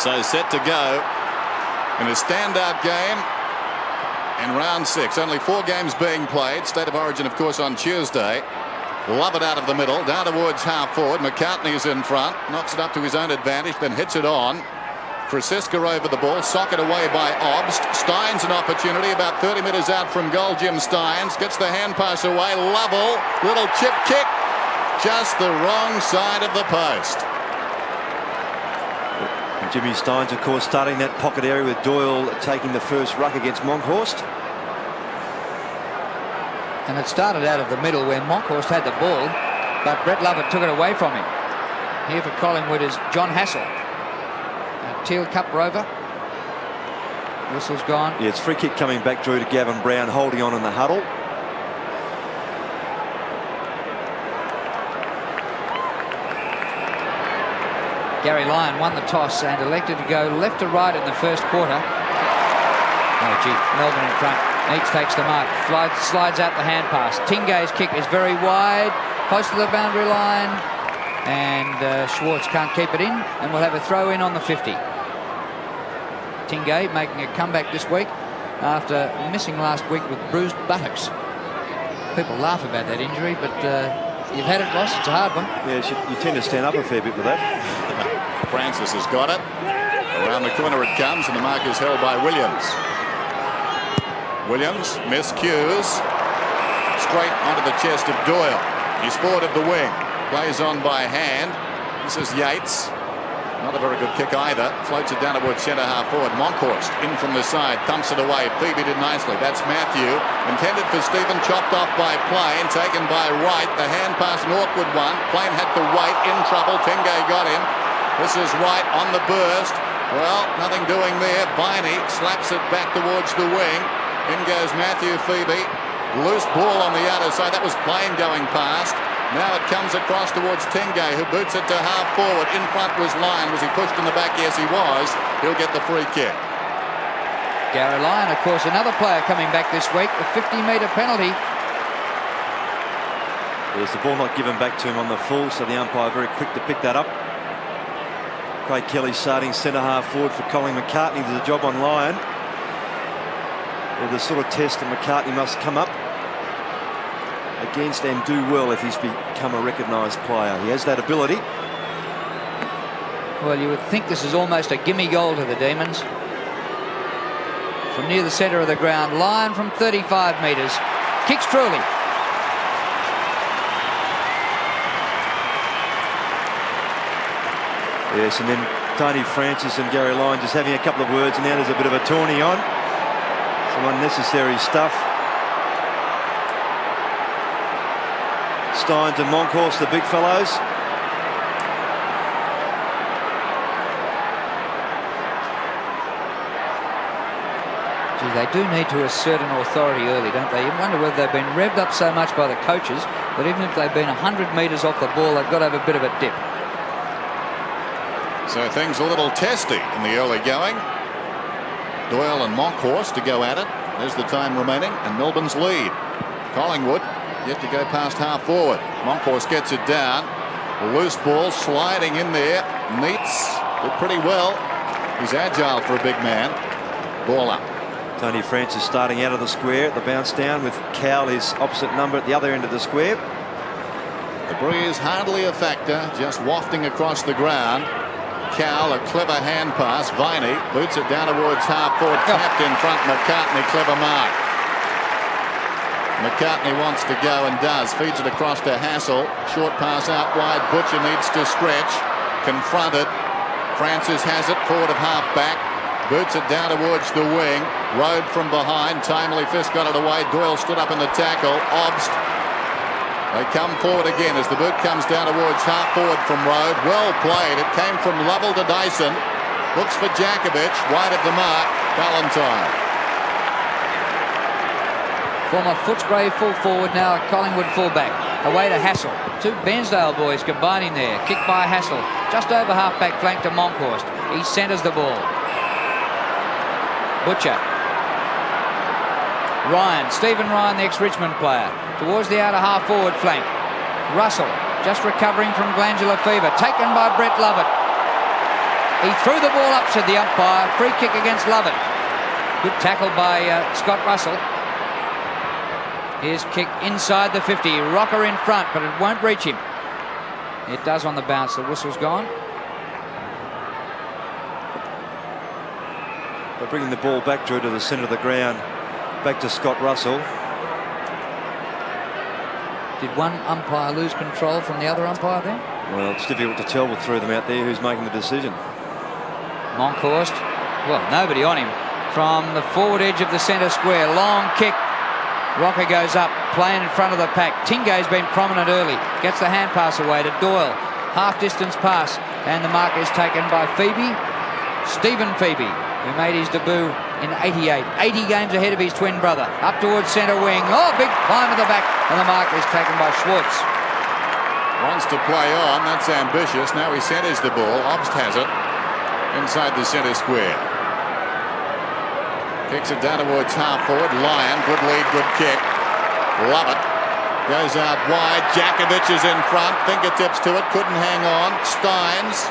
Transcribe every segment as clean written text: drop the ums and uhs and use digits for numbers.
So set to go in a standout game in round 6. Only 4 games being played. State of origin, of course, on Tuesday. Lovell out of the middle, down towards half forward. McCartney's in front, knocks it up to his own advantage, then hits it on. Krasiska over the ball, socket away by Obst. Stynes an opportunity about 30 metres out from goal. Jim Stynes gets the hand pass away. Lovell, little chip kick, just the wrong side of the post. And Jimmy Stynes, of course, starting that pocket area with Doyle taking the first ruck against Monkhorst. And it started out of the middle where Monkhorst had the ball, but Brett Lovett took it away from him. Here for Collingwood is John Hassel. Teal Cup rover. Whistle's gone. Yeah, it's free kick coming back through to Gavin Brown, holding on in the huddle. Garry Lyon won the toss and elected to go left to right in the first quarter. Oh gee, Melbourne in front. Neitz takes the mark, slides out the hand pass. Tingay's kick is very wide, close to the boundary line, and Schwarz can't keep it in, and we'll have a throw in on the 50. Tingay making a comeback this week after missing last week with bruised buttocks. People laugh about that injury, but you've had it, Ross. It's a hard one. Yeah, you tend to stand up a fair bit with that. Francis has got it. Around the corner it comes, and the mark is held by Williams. Williams miscues. Straight onto the chest of Doyle. He's forward of the wing. Plays on by hand. This is Yates. Not a very good kick either. Floats it down towards centre half forward. Monkhorst in from the side. Thumps it away. Phoebe did nicely. That's Matthew. Intended for Stephen. Chopped off by Plain. Taken by Wright. The hand pass, an awkward one. Plain had to wait. In trouble. Tingay got him. This is Wright on the burst. Well, nothing doing there. Viney slaps it back towards the wing. In goes Matthew Phoebe. Loose ball on the outer side. That was Plain going past. Now it comes across towards Tingay, who boots it to half forward. In front was Lyon. Was he pushed in the back? Yes, he was. He'll get the free kick. Garry Lyon, of course, another player coming back this week. The 50-metre penalty. There's the ball not given back to him on the full, so the umpire very quick to pick that up. Craig Kelly starting centre half forward for Colin McCartney. There's a job on Lyon. The sort of test that McCartney must come up against and do well if he's become a recognised player. He has that ability. Well, you would think this is almost a gimme goal to the Demons. From near the centre of the ground, Lyon from 35 metres. Kicks truly. Yes, and then Tony Francis and Garry Lyon just having a couple of words, and now there's a bit of a tourney on. Some unnecessary stuff. Stynes and Monkhorst, the big fellows. Gee, they do need to assert an authority early, don't they? You wonder whether they've been revved up so much by the coaches that even if they've been 100 metres off the ball, they've got to have a bit of a dip. So things a little testy in the early going. Doyle and Monkhorst to go at it. There's the time remaining, and Melbourne's lead. Collingwood yet to go past half forward. Monkhorst gets it down. Loose ball sliding in there. Neitz did pretty well. He's agile for a big man. Ball up. Tony Francis starting out of the square at the bounce down with Cowell, his opposite number, at the other end of the square. The breeze hardly a factor, just wafting across the ground. Cowell, a clever hand pass. Viney boots it down towards half forward. Tapped in front. McCartney, clever mark. McCartney wants to go and does. Feeds it across to Hassel. Short pass out wide. Butcher needs to stretch. Confronted. Francis has it forward of half back. Boots it down towards the wing. Rode from behind. Timely Fist got it away. Doyle stood up in the tackle. Obst. They come forward again as the boot comes down towards half forward from Rode. Well played. It came from Lovell to Dyson. Looks for Jakovic. Wide of the mark. Valentine. Former Footscray full forward, now a Collingwood fullback. Away to Hassel. 2 Bairnsdale boys combining there. Kick by Hassel. Just over half-back flank to Monkhorst. He centres the ball. Butcher. Ryan. Stephen Ryan, the ex-Richmond player. Towards the outer half-forward flank. Russell. Just recovering from glandular fever. Taken by Brett Lovett. He threw the ball up, said the umpire. Free kick against Lovell. Good tackle by Scott Russell. Here's kick inside the 50. Rocker in front, but it won't reach him. It does on the bounce. The whistle's gone. They're bringing the ball back, Drew, to the centre of the ground. Back to Scott Russell. Did one umpire lose control from the other umpire then? Well, it's difficult to tell with three of them out there who's making the decision. Monkhorst, well, nobody on him. From the forward edge of the centre square, long kick. Rocker goes up, playing in front of the pack. Tingay's been prominent early. Gets the hand pass away to Doyle. Half-distance pass, and the mark is taken by Stephen Phoebe, who made his debut in 88. 80 games ahead of his twin brother. Up towards centre wing. Oh, big climb at the back, and the mark is taken by Schwarz. Wants to play on. That's ambitious. Now he centres the ball. Obst has it inside the centre square. Kicks it down towards half forward. Lyon, good lead, good kick. Love it. Goes out wide. Jakovic is in front. Fingertips to it. Couldn't hang on. Stynes,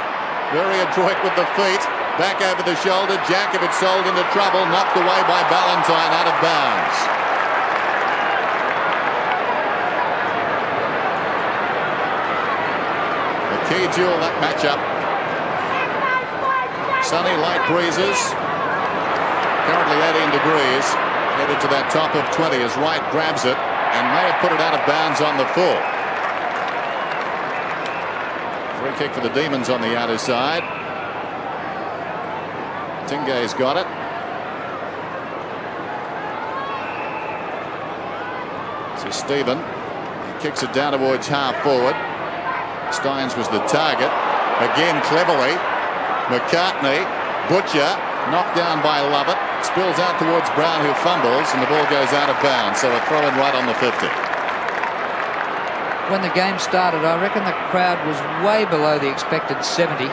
very adroit with the feet. Back over the shoulder. Jakovic sold into trouble. Knocked away by Ballantyne out of bounds. The key duel, that matchup. Sunny, light breezes. Currently 18 degrees. Headed to that top of 20 as Wright grabs it and may have put it out of bounds on the full. Free kick for the Demons on the outer side. Tingay's got it. So Stephen, he kicks it down towards half forward. Stynes was the target. Again cleverly. McCartney, Butcher, knocked down by Lovett. Spills out towards Brown, who fumbles, and the ball goes out of bounds. So a throw in right on the 50. When the game started, I reckon the crowd was way below the expected 70.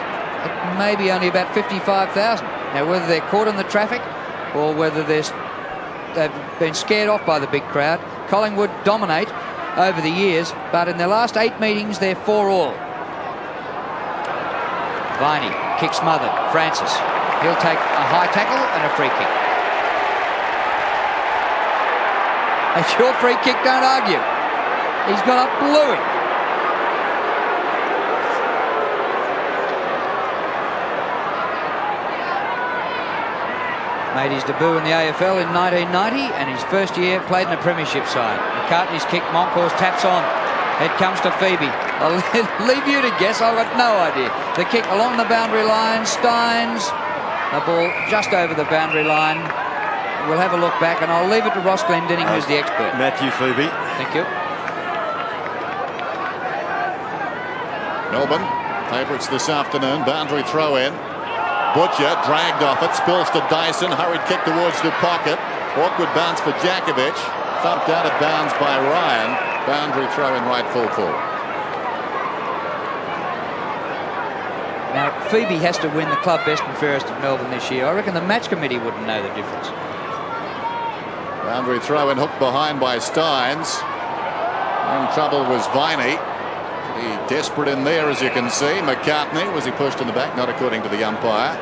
Maybe only about 55,000. Now, whether they're caught in the traffic or whether they've been scared off by the big crowd, Collingwood dominate over the years, but in their last 8 meetings, they're 4-all. Viney, kick smothered. Francis. He'll take a high tackle and a free kick. It's your free kick, don't argue. He's gone up blew him. Made his debut in the AFL in 1990 and his first year played in a premiership side. McCartney's kick, Monkhorst taps on. It comes to Phoebe. I'll leave you to guess, I've got no idea. The kick along the boundary line, Stynes. The ball just over the boundary line. We'll have a look back and I'll leave it to Ross Glendinning, who's the expert. Matthew Phoebe. Thank you. Melbourne, favourites this afternoon. Boundary throw in. Butcher dragged off it, spills to Dyson. Hurried kick towards the pocket. Awkward bounce for Jakovic. Thumped out of bounds by Ryan. Boundary throw in right full forward. Now, Phoebe has to win the club best and fairest at Melbourne this year. I reckon the match committee wouldn't know the difference. Boundary throw in, hooked behind by Stynes. In trouble was Viney. He desperate in there, as you can see. McCartney, was he pushed in the back? Not according to the umpire.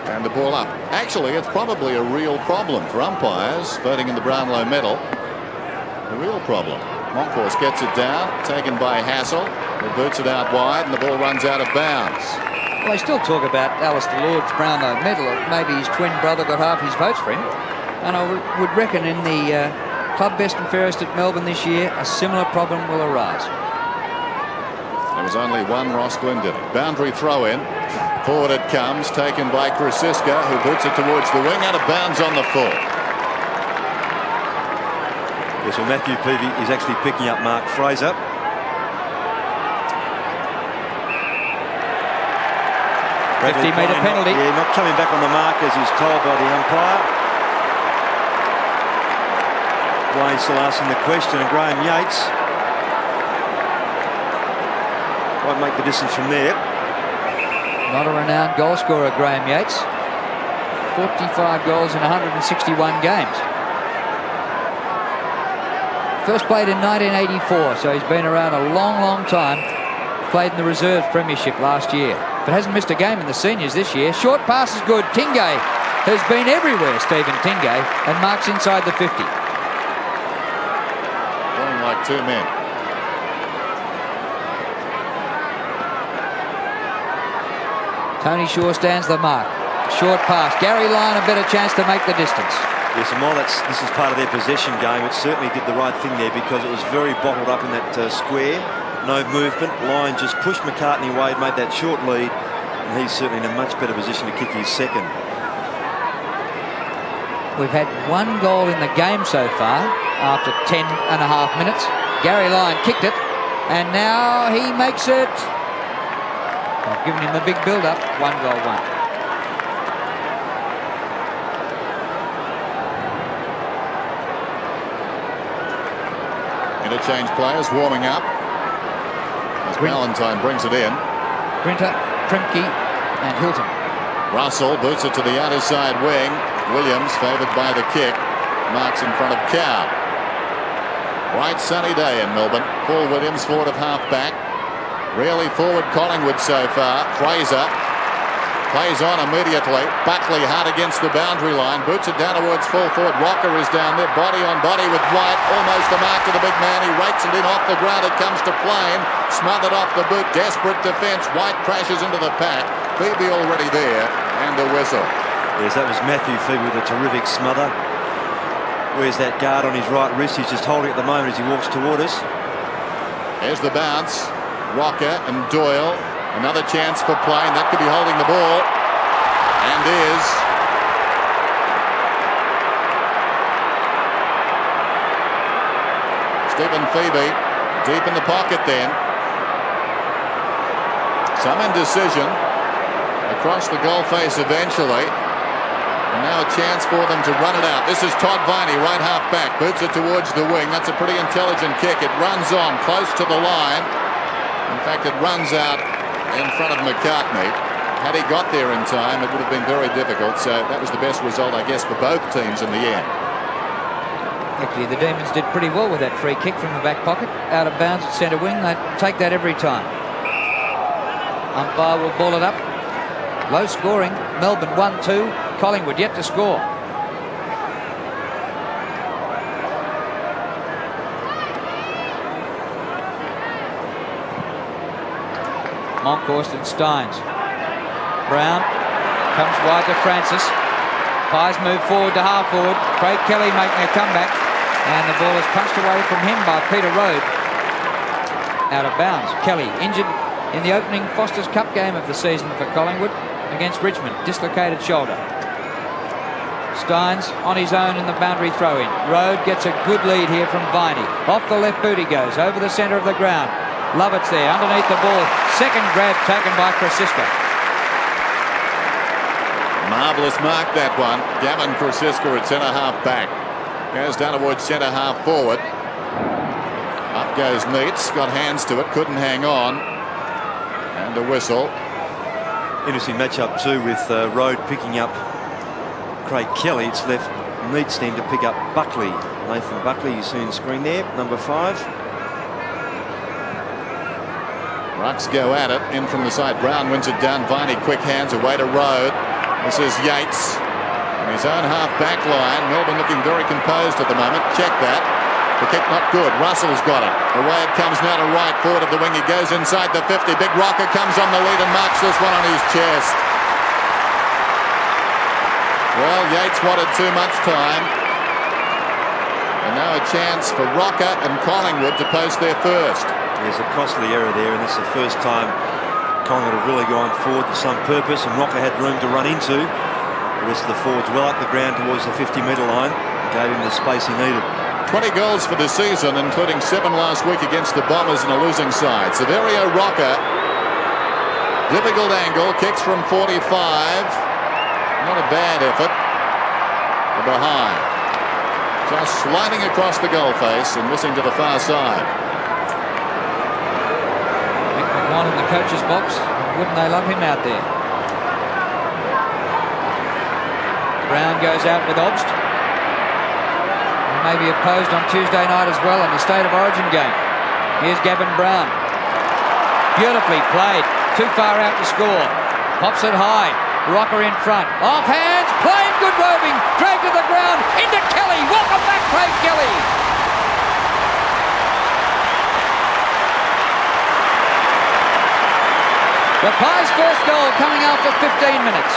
And the ball up. Actually, it's probably a real problem for umpires voting in the Brownlow medal. A real problem. Monkhorst gets it down, taken by Hassel. He boots it out wide, and the ball runs out of bounds. Well, they still talk about Alistair Lord's Brownlow medal. Maybe his twin brother got half his votes for him. And I would reckon in the club best and fairest at Melbourne this year, a similar problem will arise. There was only one Ross Glendinning. Boundary throw in. Forward it comes, taken by Krasiska, who boots it towards the wing, out of bounds on the full. Yes, well, Matthew Peavy is actually picking up Mark Fraser. 50-metre penalty. Not coming back on the mark as he's told by the umpire. Blaine still asking the question, and Graham Yates might make the distance from there. Not a renowned goal scorer, Graham Yates. 45 goals in 161 games. First played in 1984, so he's been around a long, long time. Played in the reserves premiership last year. but hasn't missed a game in the seniors this year. Short pass is good. Tingay has been everywhere, Stephen Tingay, and marks inside the 50. Playing like two men. Tony Shaw stands the mark. Short pass. Garry Lyon a better chance to make the distance. Yes, and while this is part of their possession game, it certainly did the right thing there because it was very bottled up in that square. No movement. Lyon just pushed McCartney away, made that short lead, and he's certainly in a much better position to kick his second. We've had one goal in the game so far after 10 and a half minutes. Garry Lyon kicked it, and now he makes it. I've given him a big build-up. 1 goal, 1. Interchange players warming up as Valentine brings it in. Grinter, Primke and Hilton. Russell boots it to the other side wing. Williams favoured by the kick. Marks in front of Cow. Bright sunny day in Melbourne. Paul Williams forward of half back. Really forward Collingwood so far. Fraser plays on immediately. Buckley hard against the boundary line. Boots it down towards full forward. Rocker is down there. Body on body with White. Almost the mark to the big man. He rakes it in off the ground. It comes to Plain. Smothered off the boot. Desperate defence. White crashes into the pack. Phoebe already there. And a whistle. Yes, that was Matthew Phoebe with a terrific smother. Where's that guard on his right wrist? He's just holding it at the moment as he walks toward us. There's the bounce. Rocker and Doyle. Another chance for Plain. That could be holding the ball. And is. Stephen Phoebe deep in the pocket then. Some indecision across the goal face eventually. And now a chance for them to run it out. This is Todd Viney, right half back. Boots it towards the wing. That's a pretty intelligent kick. It runs on close to the line. In fact, it runs out in front of McCartney. Had he got there in time, it would have been very difficult. So that was the best result, I guess, for both teams in the end. Actually, the Demons did pretty well with that free kick from the back pocket. Out of bounds at centre wing. They take that every time. Umpire will ball it up. Low scoring. Melbourne 1-2. Collingwood yet to score. Monkhorst and Stynes. Brown comes wide to Francis. Pies move forward to half forward. Craig Kelly making a comeback. And the ball is punched away from him by Peter Rode. Out of bounds. Kelly injured in the opening Foster's Cup game of the season for Collingwood against Richmond. Dislocated shoulder. Stynes on his own in the boundary throw-in. Rode gets a good lead here from Viney. Off the left boot he goes. Over the centre of the ground. Lovett's there underneath the ball. Second grab taken by Krasiska. Marvellous mark that one. Gavin Krasiska at centre half back. Goes down towards centre half forward. Up goes Neitz. Got hands to it. Couldn't hang on. And a whistle. Interesting matchup too with Rode picking up Craig Kelly. It's left Neitz then to pick up Buckley. Nathan Buckley, you see on screen there, number 5. Rucks go at it. In from the side. Brown wins it down. Viney quick hands away to Rode. This is Yates. On his own half-back line. Melbourne looking very composed at the moment. Check that. The kick not good. Russell's got it. Away it comes now to right forward of the wing. He goes inside the 50. Big Rocker comes on the lead and marks this one on his chest. Well, Yates wanted too much time. And now a chance for Rocker and Collingwood to post their first. There's a costly error there, and it's the first time Collingwood have really gone forward to some purpose, and Rocker had room to run into. The rest of the forwards well up the ground towards the 50-metre line. Gave him the space he needed. 20 goals for the season, including 7 last week against the Bombers and a losing side. Severio Rocker. Difficult angle. Kicks from 45. Not a bad effort. Behind. Just sliding across the goal face and missing to the far side. On in the coach's box. Wouldn't they love him out there? Brown goes out with Obst. Maybe opposed on Tuesday night as well in the State of Origin game. Here's Gavin Brown. Beautifully played. Too far out to score. Pops it high. Rocker in front. Off hands. Playing good roving. Dragged to the ground. Into Kelly. Welcome back, Craig Kelly. The Pies' first goal coming after 15 minutes.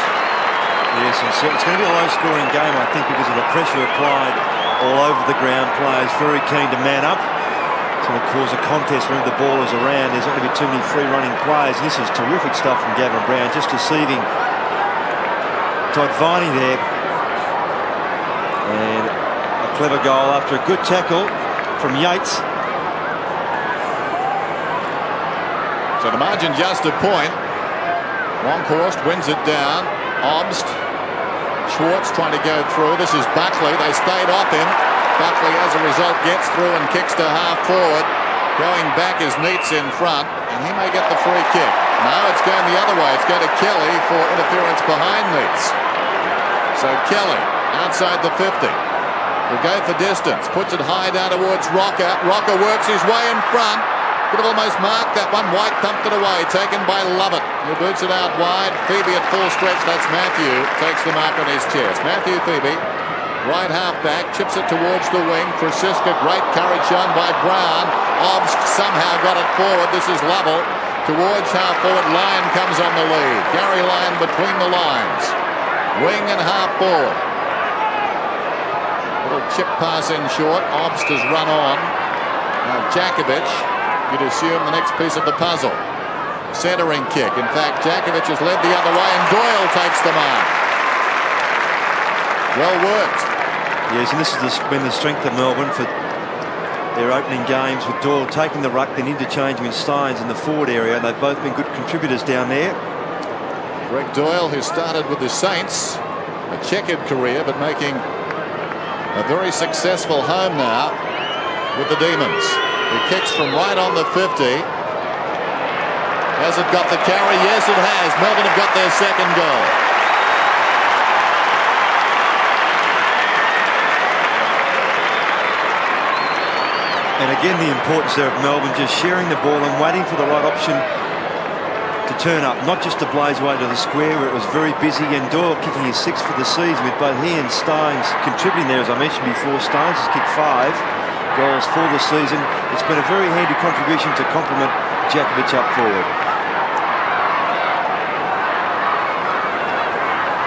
Yes, and so it's going to be a low-scoring game, I think, because of the pressure applied all over the ground. Players very keen to man up. It's going to cause a contest whenever the ball is around. There's not going to be too many free-running players. This is terrific stuff from Gavin Brown, just deceiving Todd Viney there. And a clever goal after a good tackle from Yates. So the margin just a point. Longhorst wins it down. Obst. Schwarz trying to go through. This is Buckley. They stayed off him. Buckley, as a result, gets through and kicks to half forward. Going back is Neitz in front, and he may get the free kick. No, it's going the other way. It's going to Kelly for interference behind Neitz. So Kelly, outside the 50, will go for distance. Puts it high down towards Rocker. Rocker works his way in front. Could have almost marked that one. White thumped it away, taken by Lovell, who boots it out wide. Phoebe at full stretch. That's Matthew. Takes the mark on his chest. Matthew Phoebe, right half back, chips it towards the wing. Francisca, great courage shown by Brown. Obst somehow got it forward. This is Lovell towards half forward. Lyon comes on the lead. Garry Lyon between the lines. Wing and half forward. Little chip pass in short. Obst has run on. Now Jakovic, you'd assume the next piece of the puzzle. Centering kick. In fact, Jakovic has led the other way and Doyle takes the mark. Well worked. Yes, and this has been the strength of Melbourne for their opening games, with Doyle taking the ruck, then interchange with Stynes in the forward area. They've both been good contributors down there. Greg Doyle, who started with the Saints, a checkered career, but making a very successful home now with the Demons. He kicks from right on the 50. Has it got the carry? Yes, it has. Melbourne have got their second goal. And again, the importance there of Melbourne just sharing the ball and waiting for the right option to turn up, not just to blaze away to the square where it was very busy, and Doyle kicking his sixth for the season with both he and Stynes contributing there. As I mentioned before, Stynes has kicked 5 goals for the season. It's been a very handy contribution to complement Jakovic up forward.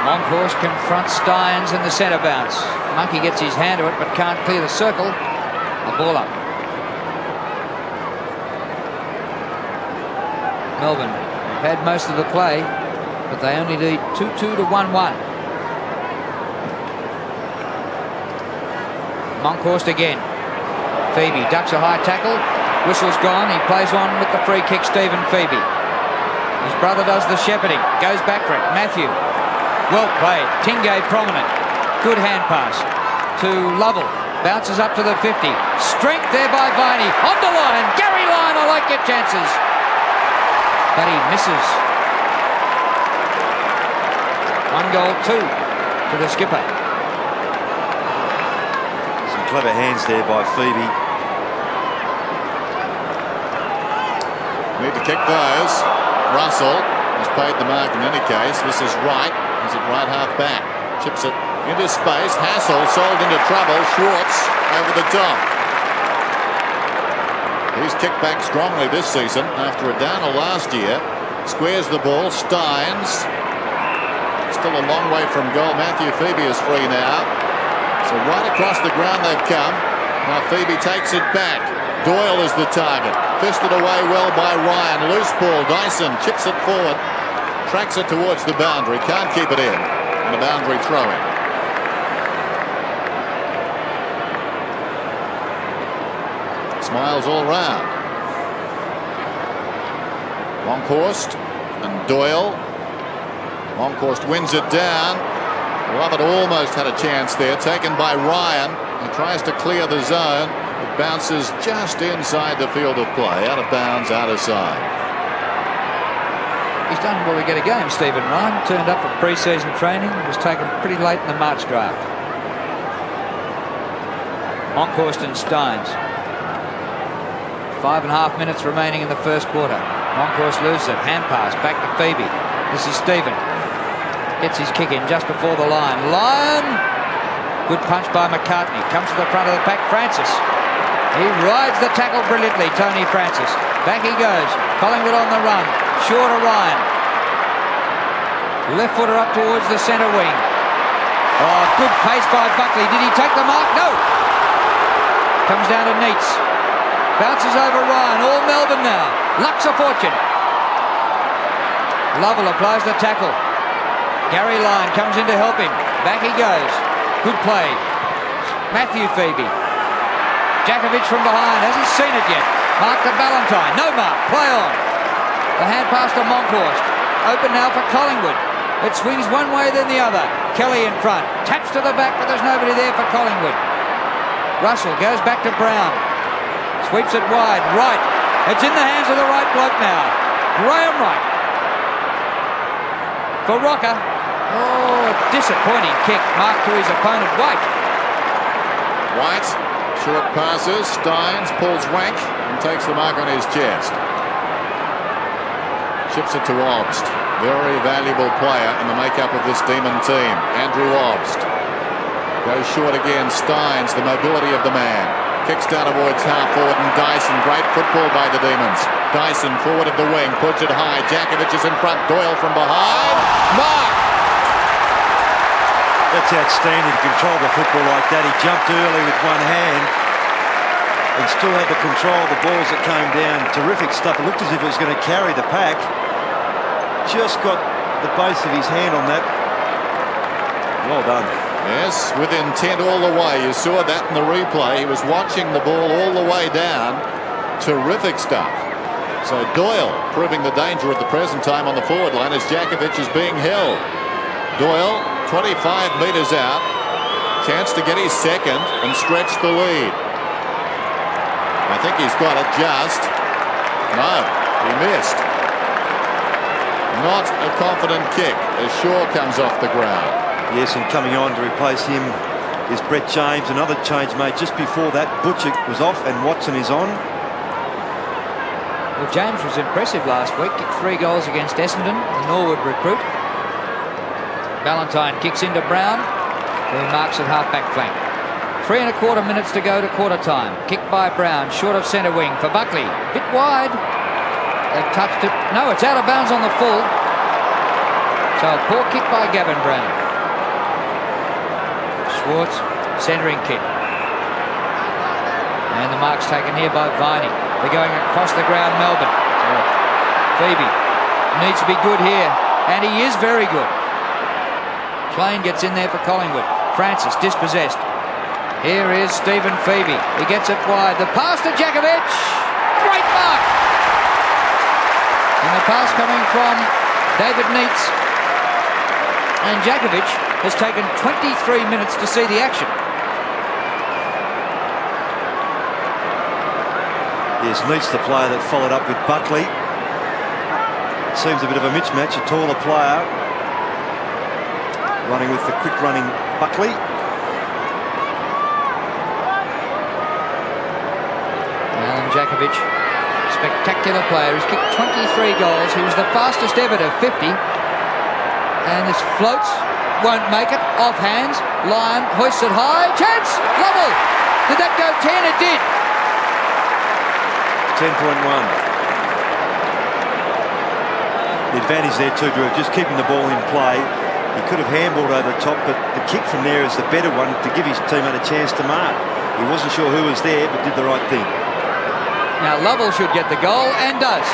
Longhorst confronts Stynes in the centre bounce. Monkey gets his hand to it but can't clear the circle. A ball up. Melbourne have had most of the play, but they only lead 2-2 to 1-1. Longhorst again. Phoebe ducks a high tackle. Whistle's gone. He plays on with the free kick. Stephen Phoebe. His brother does the shepherding. Goes back for it. Matthew. Well played. Tingay prominent. Good hand pass to Lovell. Bounces up to the 50. Strength there by Viney. On the line. Garry Lyon, I like your chances. But he misses. 1-2 to the skipper. Some clever hands there by Phoebe. Need to kick those. Russell has paid the mark in any case. This is Wright. He's at right half back. Chips it into space. Hassel sold into trouble. Schwarz over the top. He's kicked back strongly this season after a downer last year. Squares the ball. Stynes. Still a long way from goal. Matthew Phoebe is free now. So right across the ground they've come. Now Phoebe takes it back. Doyle is the target. Fisted away well by Ryan. Loose ball. Dyson chips it forward. Tracks it towards the boundary. Can't keep it in. And a boundary throw-in. Smiles all round. Longhorst and Doyle. Longhorst wins it down. Lovett almost had a chance there. Taken by Ryan. He tries to clear the zone. It bounces just inside the field of play. Out of bounds, out of side. He's done well to get a game, Stephen Ryan. Turned up for pre-season training. Was taken pretty late in the March draft. Longhorst and Stynes. 5.5 minutes remaining in the first quarter. Moncourse loses it. Hand pass back to Phoebe. This is Stephen. Gets his kick in just before the line. Lyon. Good punch by McCartney. Comes to the front of the pack. Francis. He rides the tackle brilliantly. Tony Francis. Back he goes. Collingwood on the run. Short of Ryan. Left footer up towards the centre wing. Oh, good pace by Buckley. Did he take the mark? No. Comes down to Neitz. Bounces over Ryan. All Melbourne now. Luck's a fortune. Lovell applies the tackle. Garry Lyon comes in to help him. Back he goes. Good play. Matthew Phoebe. Jakovic from behind. Hasn't seen it yet. Mark to Ballantyne. No mark. Play on. The hand pass to Moncourse. Open now for Collingwood. It swings one way then the other. Kelly in front. Taps to the back, but there's nobody there for Collingwood. Russell goes back to Brown. Sweeps it wide. Right. It's in the hands of the right bloke now. Graham Wright. For Rocker. Oh, disappointing kick. Marked to his opponent, White. White, short passes. Stynes pulls wank and takes the mark on his chest. Chips it to Obst. Very valuable player in the makeup of this Demon team. Andrew Obst. Goes short again. Stynes, the mobility of the man. Kicks down towards half forward and Dyson. Great football by the Demons. Dyson forward of the wing. Puts it high. Jakovic is in front. Doyle from behind. Mark! That's outstanding to control the football like that. He jumped early with one hand and still had the control of the balls that came down. Terrific stuff. It looked as if it was going to carry the pack. Just got the base of his hand on that. Well done. Yes, with intent all the way. You saw that in the replay. He was watching the ball all the way down. Terrific stuff. So Doyle proving the danger at the present time on the forward line as Jakovic is being held. Doyle 25 metres out. Chance to get his second and stretch the lead. I think he's got it just. No, he missed. Not a confident kick as Shaw comes off the ground. Yes, and coming on to replace him is Brett James. Another change made just before that. Butcher was off and Watson is on. Well, James was impressive last week. Kicked 3 goals against Essendon, the Norwood recruit. Ballantyne kicks into Brown, who marks at half-back flank. 3 1/4 minutes to go to quarter time. Kick by Brown, short of centre wing for Buckley. Bit wide. They've touched it. No, it's out of bounds on the full. So a poor kick by Gavin Brown. Schwarz, centering kick. And the mark's taken here by Viney. They're going across the ground, Melbourne. Phoebe needs to be good here, and he is very good. Plain gets in there for Collingwood. Francis dispossessed. Here is Stephen Phoebe. He gets it wide. The pass to Jakovic. Great mark. And the pass coming from David Neitz. And Jakovic has taken 23 minutes to see the action. Yes, Neitz the player that followed up with Buckley. Seems a bit of a mismatch. A taller player running with the quick running Buckley. Alan Jakovic, spectacular player. He's kicked 23 goals. He was the fastest ever to 50. And this floats, won't make it. Off hands. Lyon hoists it high. Chance! Lovell! Did that go 10? It did. 10.1. The advantage there too, Drew, of just keeping the ball in play. He could have handballed over the top, but the kick from there is the better one to give his teammate a chance to mark. He wasn't sure who was there, but did the right thing. Now Lovell should get the goal, and does.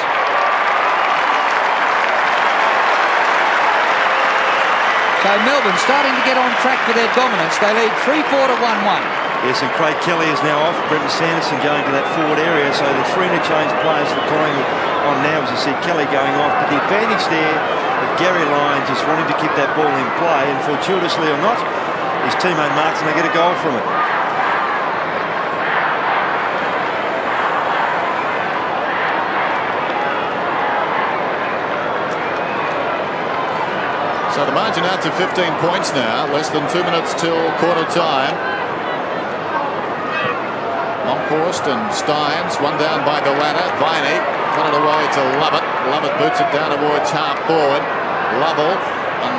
So Melbourne starting to get on track for their dominance. They lead 3-4 to 1-1. Yes, and Craig Kelly is now off. Brenton Sanderson going to that forward area. So the 3 interchange players for Collingwood on now, as you see Kelly going off. But the advantage there of Garry Lyon just wanting to keep that ball in play, and fortuitously or not, his teammate marks and they get a goal from it. So the margin out to 15 points now. Less than 2 minutes till quarter time. Moncourse and Stynes, one down by the ladder. Viney got it away to Lovett. Lovell boots it down towards half forward. Lovell and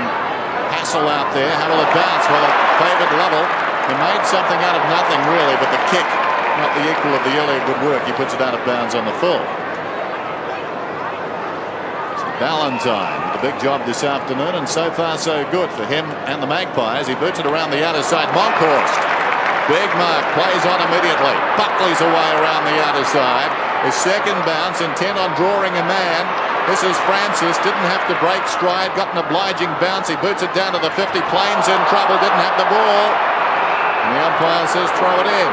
Hassel out there. How will it bounce? Well, it favoured Lovell. He made something out of nothing, really, but the kick, not the equal of the earlier good work. He puts it out of bounds on the full. Valentine, the big job this afternoon, and so far so good for him and the Magpies. He boots it around the outer side. Monkhorst, big mark, plays on immediately. Buckley's away around the outer side. His second bounce, intent on drawing a man. This is Francis, didn't have to break stride, got an obliging bounce. He boots it down to the 50. Plain's in trouble, didn't have the ball. And the umpire says throw it in.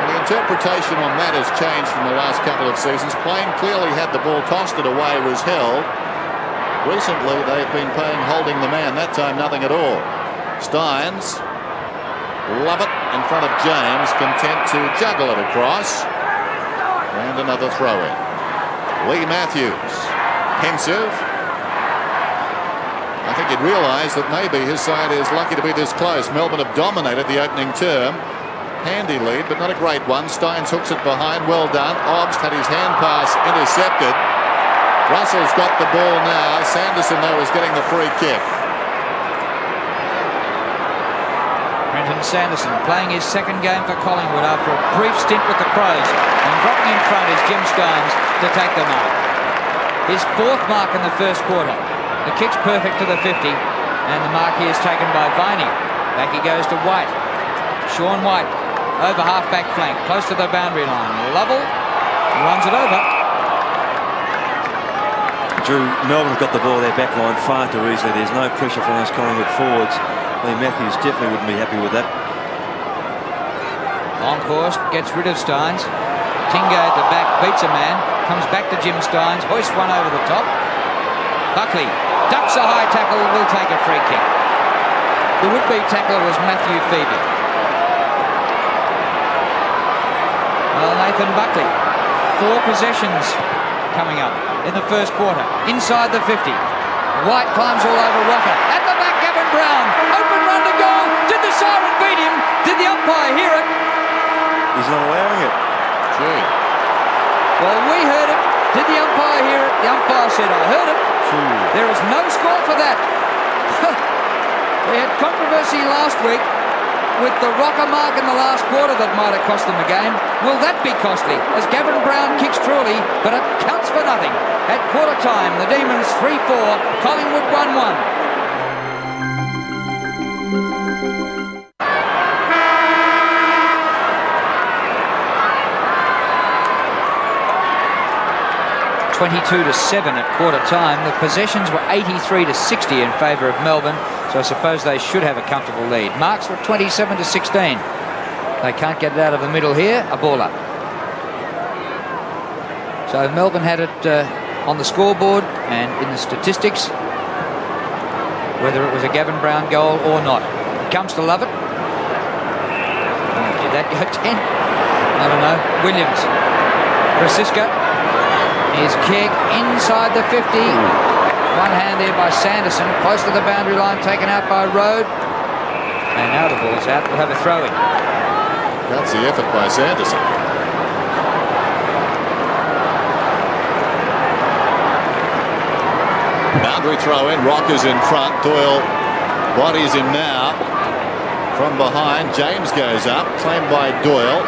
The interpretation on that has changed from the last couple of seasons. Plain clearly had the ball, tossed it away, was held. Recently they've been paying holding the man. That time nothing at all. Stynes, love it in front of James, content to juggle it across. And another throw in. Lee Matthews, pensive. I think he'd realise that maybe his side is lucky to be this close. Melbourne have dominated the opening term. Handy lead, but not a great one. Stynes hooks it behind. Well done. Obst had his hand pass intercepted. Russell's got the ball now. Sanderson, though, is getting the free kick. Brenton Sanderson playing his second game for Collingwood after a brief stint with the Crows. And dropping in front is Jim Stynes to take the mark. His fourth mark in the first quarter. The kick's perfect to the 50. And the mark here is taken by Viney. Back he goes to White. Sean White. Over half-back flank, close to the boundary line. Lovell runs it over. Drew, Melbourne got the ball their back line far too easily. There's no pressure from those Collingwood forwards. Lee Matthews definitely wouldn't be happy with that. Longhorst gets rid of Stynes. Tingo at the back beats a man. Comes back to Jim Stynes. Hoists one over the top. Buckley ducks a high tackle. Will take a free kick. The would-be tackler was Matthew Phoebe. Well, Nathan Buckley, 4 possessions coming up in the first quarter. Inside the 50. White climbs all over Rocker. At the back, Gavin Brown. Open run to goal. Did the siren beat him? Did the umpire hear it? He's not allowing it. Gee. Well, we heard it. Did the umpire hear it? The umpire said, I heard it. True. There is no score for that. They had controversy last week with the Rocker mark in the last quarter that might have cost them the game. Will that be costly? As Gavin Brown kicks truly, but it counts for nothing. At quarter time, the Demons 3-4, Collingwood 1-1. (22-7) at quarter time. The possessions were 83-60 in favour of Melbourne, so I suppose they should have a comfortable lead. Marks were 27-16. They can't get it out of the middle here. A ball up. So Melbourne had it on the scoreboard and in the statistics, whether it was a Gavin Brown goal or not. Comes to Lovett. Did that go 10? I don't know. Williams. Francisco. His kick inside the 50. One hand there by Sanderson. Close to the boundary line, taken out by Rode. And now the ball's out. We'll have a throw in. That's the effort by Sanderson. Boundary throw in. Rocker's in front. Doyle bodies him now. From behind, James goes up. Claimed by Doyle.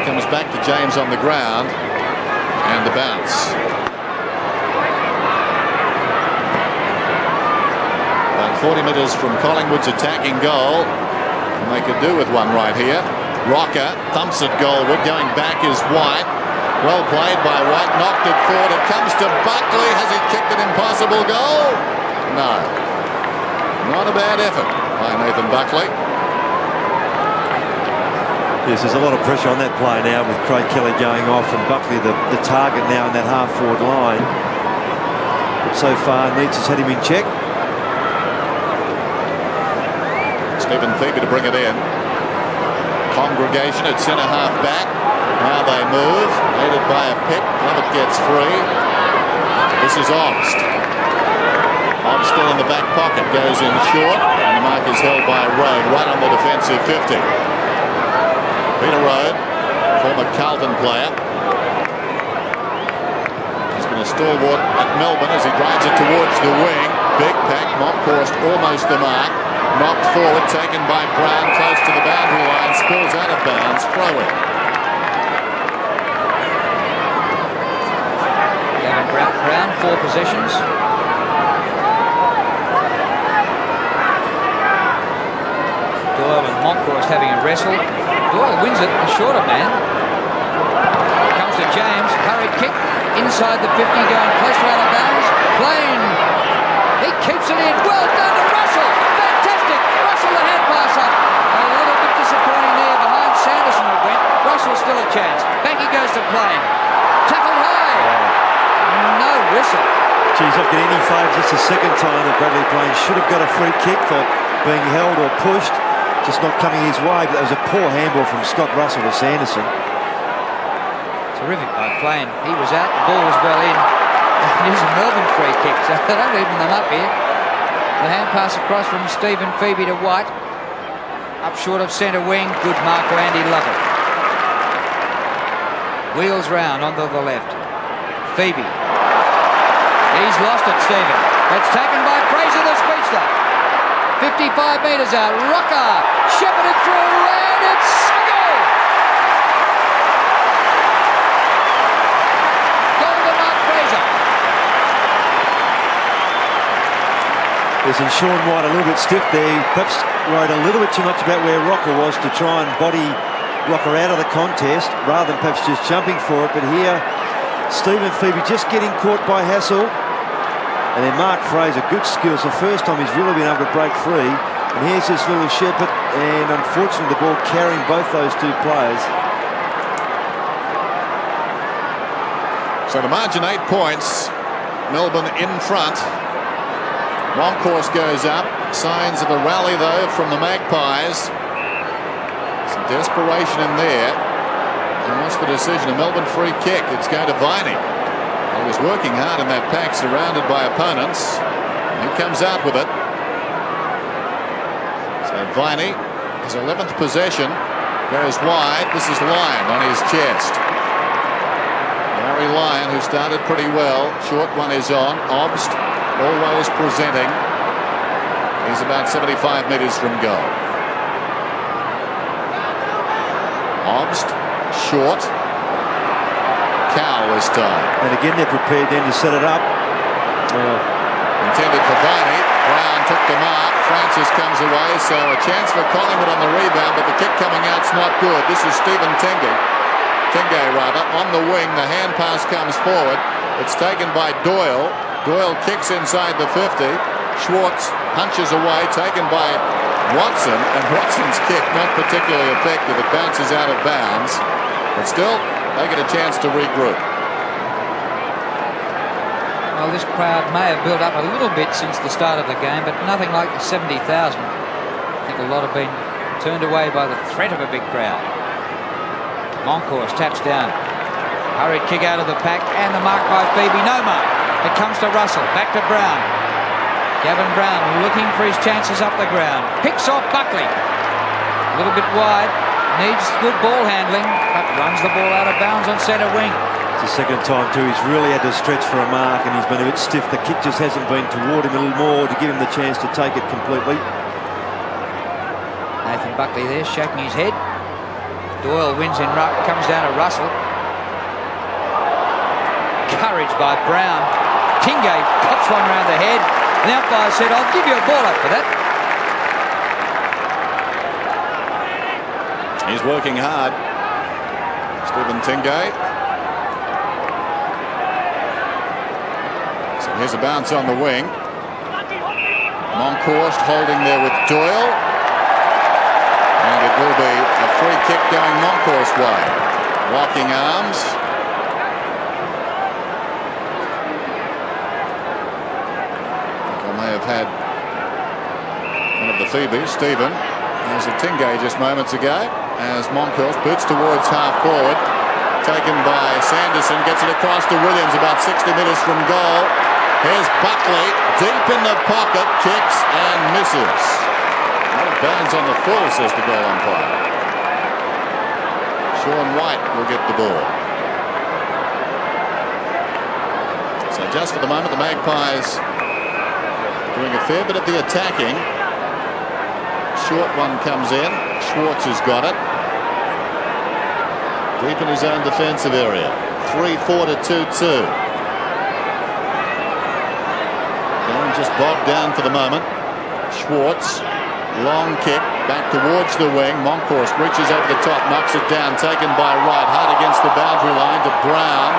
Comes back to James on the ground. And the bounce. About 40 metres from Collingwood's attacking goal. And they could do with one right here. Rocker thumps at Goalwood. Going back is White. Well played by White. Knocked it forward. It comes to Buckley. Has he kicked an impossible goal? No. Not a bad effort by Nathan Buckley. Yes, there's a lot of pressure on that play now with Craig Kelly going off and Buckley the target now in that half-forward line. But so far, Neitz has had him in check. Stephen Phoebe to bring it in. Congregation at centre-half back. Now they move. Aided by a pick. Lovett gets free. This is Obst. Obst still in the back pocket. Goes in short. And the mark is held by Rode right on the defensive 50. Peter Rode, former Carlton player. a stalwart at Melbourne as he drives it towards the wing. Big pack, Monkhorst almost the mark. Knocked forward, taken by Brown, close to the boundary line, spills out of bounds, throw in. Brown, 4 possessions. Doyle and Monkhorst having a wrestle. Doyle wins it, the shorter man. Comes to James, hurried kick, inside the 50, going close to out of bounds. Plain, he keeps it in, well done to Russell. Fantastic, Russell the hand pass up. A little bit disappointing there, behind Sanderson it went. Russell still a chance, back he goes to Plain. Tackled high, no whistle. Geez, not getting any favours. It's the second time that Bradley Plain should have got a free kick for being held or pushed. Just not coming his way, but that was a poor handball from Scott Russell to Sanderson. Terrific by Plain. He was out, the ball was well in. Here's a Melbourne free kick, so they don't even them up here. The hand pass across from Stephen Phoebe to White. Up short of centre wing, good mark to Andy Lovell. Wheels round onto the left. Phoebe. He's lost it, Stephen. It's taken by Fraser the speedster. 55 metres out, Rocker, shepherded through, and it's a goal! Goal to Mark Fraser. Listen, Sean White a little bit stiff there. He perhaps worried a little bit too much about where Rocker was to try and body Rocker out of the contest, rather than perhaps just jumping for it. But here, Stephen Phoebe just getting caught by Hassel. And then Mark Fraser, good skills. The first time he's really been able to break free. And here's this little shepherd, and unfortunately the ball carrying both those two players. So the margin 8 points. Melbourne in front. Monkhorst goes up. Signs of a rally though from the Magpies. Some desperation in there. And what's the decision? A Melbourne free kick. It's going to Viney. He was working hard in that pack, surrounded by opponents. He comes out with it. So Viney, his 11th possession, goes wide. This is Lyon on his chest. Garry Lyon, who started pretty well. Short one is on. Obst, always presenting. He's about 75 metres from goal. Obst, short. Cow this time. And again, they're prepared then to set it up. Intended for Viney. Brown took the mark. Francis comes away, so a chance for Collingwood on the rebound, but the kick coming out's not good. This is Stephen Tingay rather, on the wing. The hand pass comes forward. It's taken by Doyle. Doyle kicks inside the 50. Schwarz punches away, taken by Watson, and Watson's kick not particularly effective. It bounces out of bounds, but still they get a chance to regroup. Well, this crowd may have built up a little bit since the start of the game, but nothing like the 70,000. I think a lot have been turned away by the threat of a big crowd. Monkhorst taps down. Hurried kick out of the pack, and the mark by Phoebe. No mark. It comes to Russell. Back to Brown. Gavin Brown looking for his chances up the ground. Picks off Buckley. A little bit wide. Needs good ball handling, but runs the ball out of bounds on centre wing. It's the second time too. He's really had to stretch for a mark, and he's been a bit stiff. The kick just hasn't been toward him a little more to give him the chance to take it completely. Nathan Buckley there shaking his head. Doyle wins in ruck, comes down to Russell. Courage by Brown. Tingay pops one around the head. The umpire said, "I'll give you a ball up for that." He's working hard. Stephen Tingay. So here's a bounce on the wing. Monkhorst holding there with Doyle. And it will be a free kick going Monkhorst's way. Locking arms. I may have had one of the Phoebes, Stephen. There's a Tingay just moments ago. As Monkhorst boots towards half forward, taken by Sanderson, gets it across to Williams about 60 metres from goal. Here's Buckley deep in the pocket, kicks and misses. Out of bounds on the full, says the goal umpire. Sean White will get the ball. So just for the moment, the Magpies doing a fair bit of the attacking. Short one comes in. Schwarz has got it. Deep in his own defensive area. 3-4 to 2-2. Game just bogged down for the moment. Schwarz, long kick back towards the wing. Monkhorst reaches over the top, knocks it down, taken by Wright, hard against the boundary line to Brown.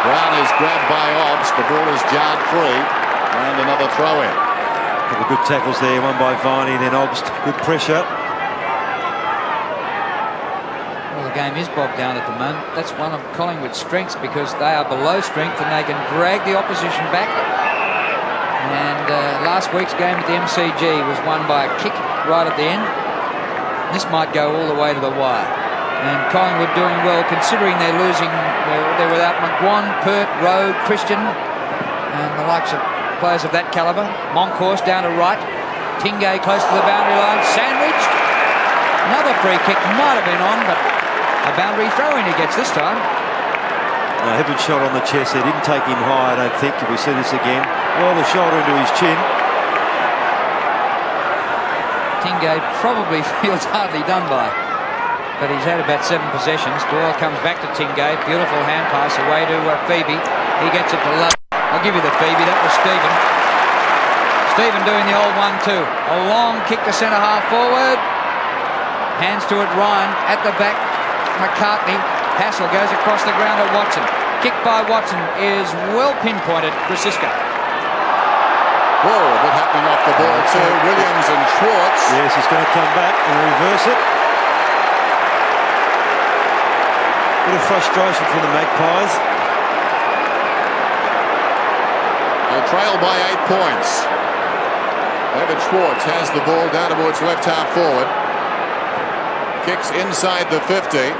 Brown is grabbed by Obbs. The ball is jarred free, and another throw in. Couple of good tackles there, one by Viney, then Obbs. Good pressure. Well, the game is bogged down at the moment. That's one of Collingwood's strengths, because they are below strength and they can drag the opposition back. And last week's game at the MCG was won by a kick right at the end. This might go all the way to the wire. And Collingwood doing well, considering they're losing. They're without McGuan, Pert, Rowe, Christian, and the likes of players of that calibre. Monkhorst down to right. Tingay close to the boundary line. Sandwiched. Another free kick might have been on, but a boundary throw-in he gets this time. Heavy shot on the chest there. Didn't take him high, I don't think, if we see this again. Well, the shoulder into his chin. Tingay probably feels hardly done by, but he's had about 7 possessions. Doyle comes back to Tingay. Beautiful hand pass away to Phoebe. He gets it to Lovell. I'll give you the Phoebe. That was Stephen. Stephen doing the old 1-2. A long kick to centre half forward. Hands to it, Ryan at the back. McCartney. Hassel goes across the ground to Watson. Kick by Watson is well pinpointed. Francisco. Whoa, a bit happening off the ball too. Williams and Schwarz. Yes, he's going to come back and reverse it. Bit of frustration from the Magpies. They trail by 8 points. David Schwarz has the ball down towards left half forward. Kicks inside the 50.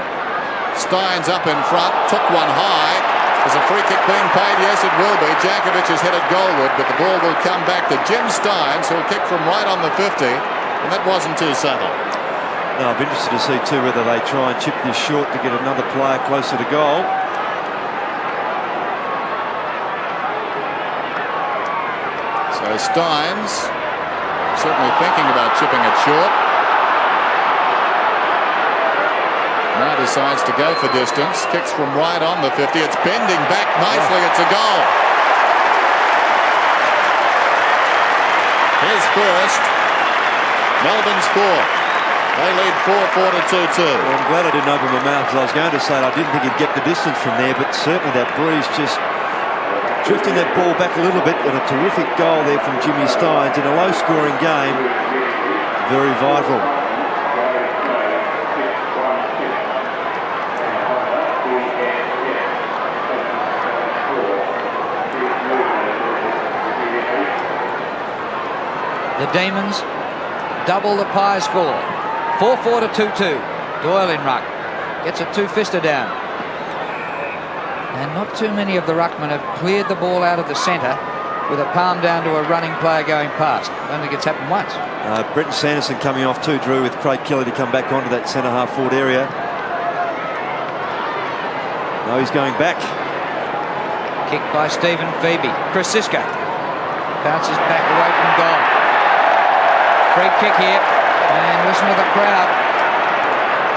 Stynes up in front, took one high. Is a free kick being paid? Yes, it will be. Jankovic has headed goalward, but the ball will come back to Jim Stynes, who'll kick from right on the 50, and that wasn't too subtle. Now, I'll be interested to see too whether they try and chip this short to get another player closer to goal. So Stynes certainly thinking about chipping it short. Now decides to go for distance. Kicks from right on the 50. It's bending back nicely. It's a goal. His first. Melbourne's fourth. They lead 4-4 to 2-2. Well, I'm glad I didn't open my mouth, because I was going to say I didn't think he'd get the distance from there, but certainly that breeze just drifting that ball back a little bit, and a terrific goal there from Jimmy Stynes in a low-scoring game. Very vital. The Demons double the Pies score. 4-4 to 2-2. Doyle in ruck. Gets a two-fister down. And not too many of the ruckmen have cleared the ball out of the centre with a palm down to a running player going past. I don't think it's happened once. Brenton Sanderson coming off too, Drew, with Craig Kelly to come back onto that centre half forward area. No, he's going back. Kicked by Stephen Phoebe. Francisco bounces back away from goal. Free kick here, and listen to the crowd.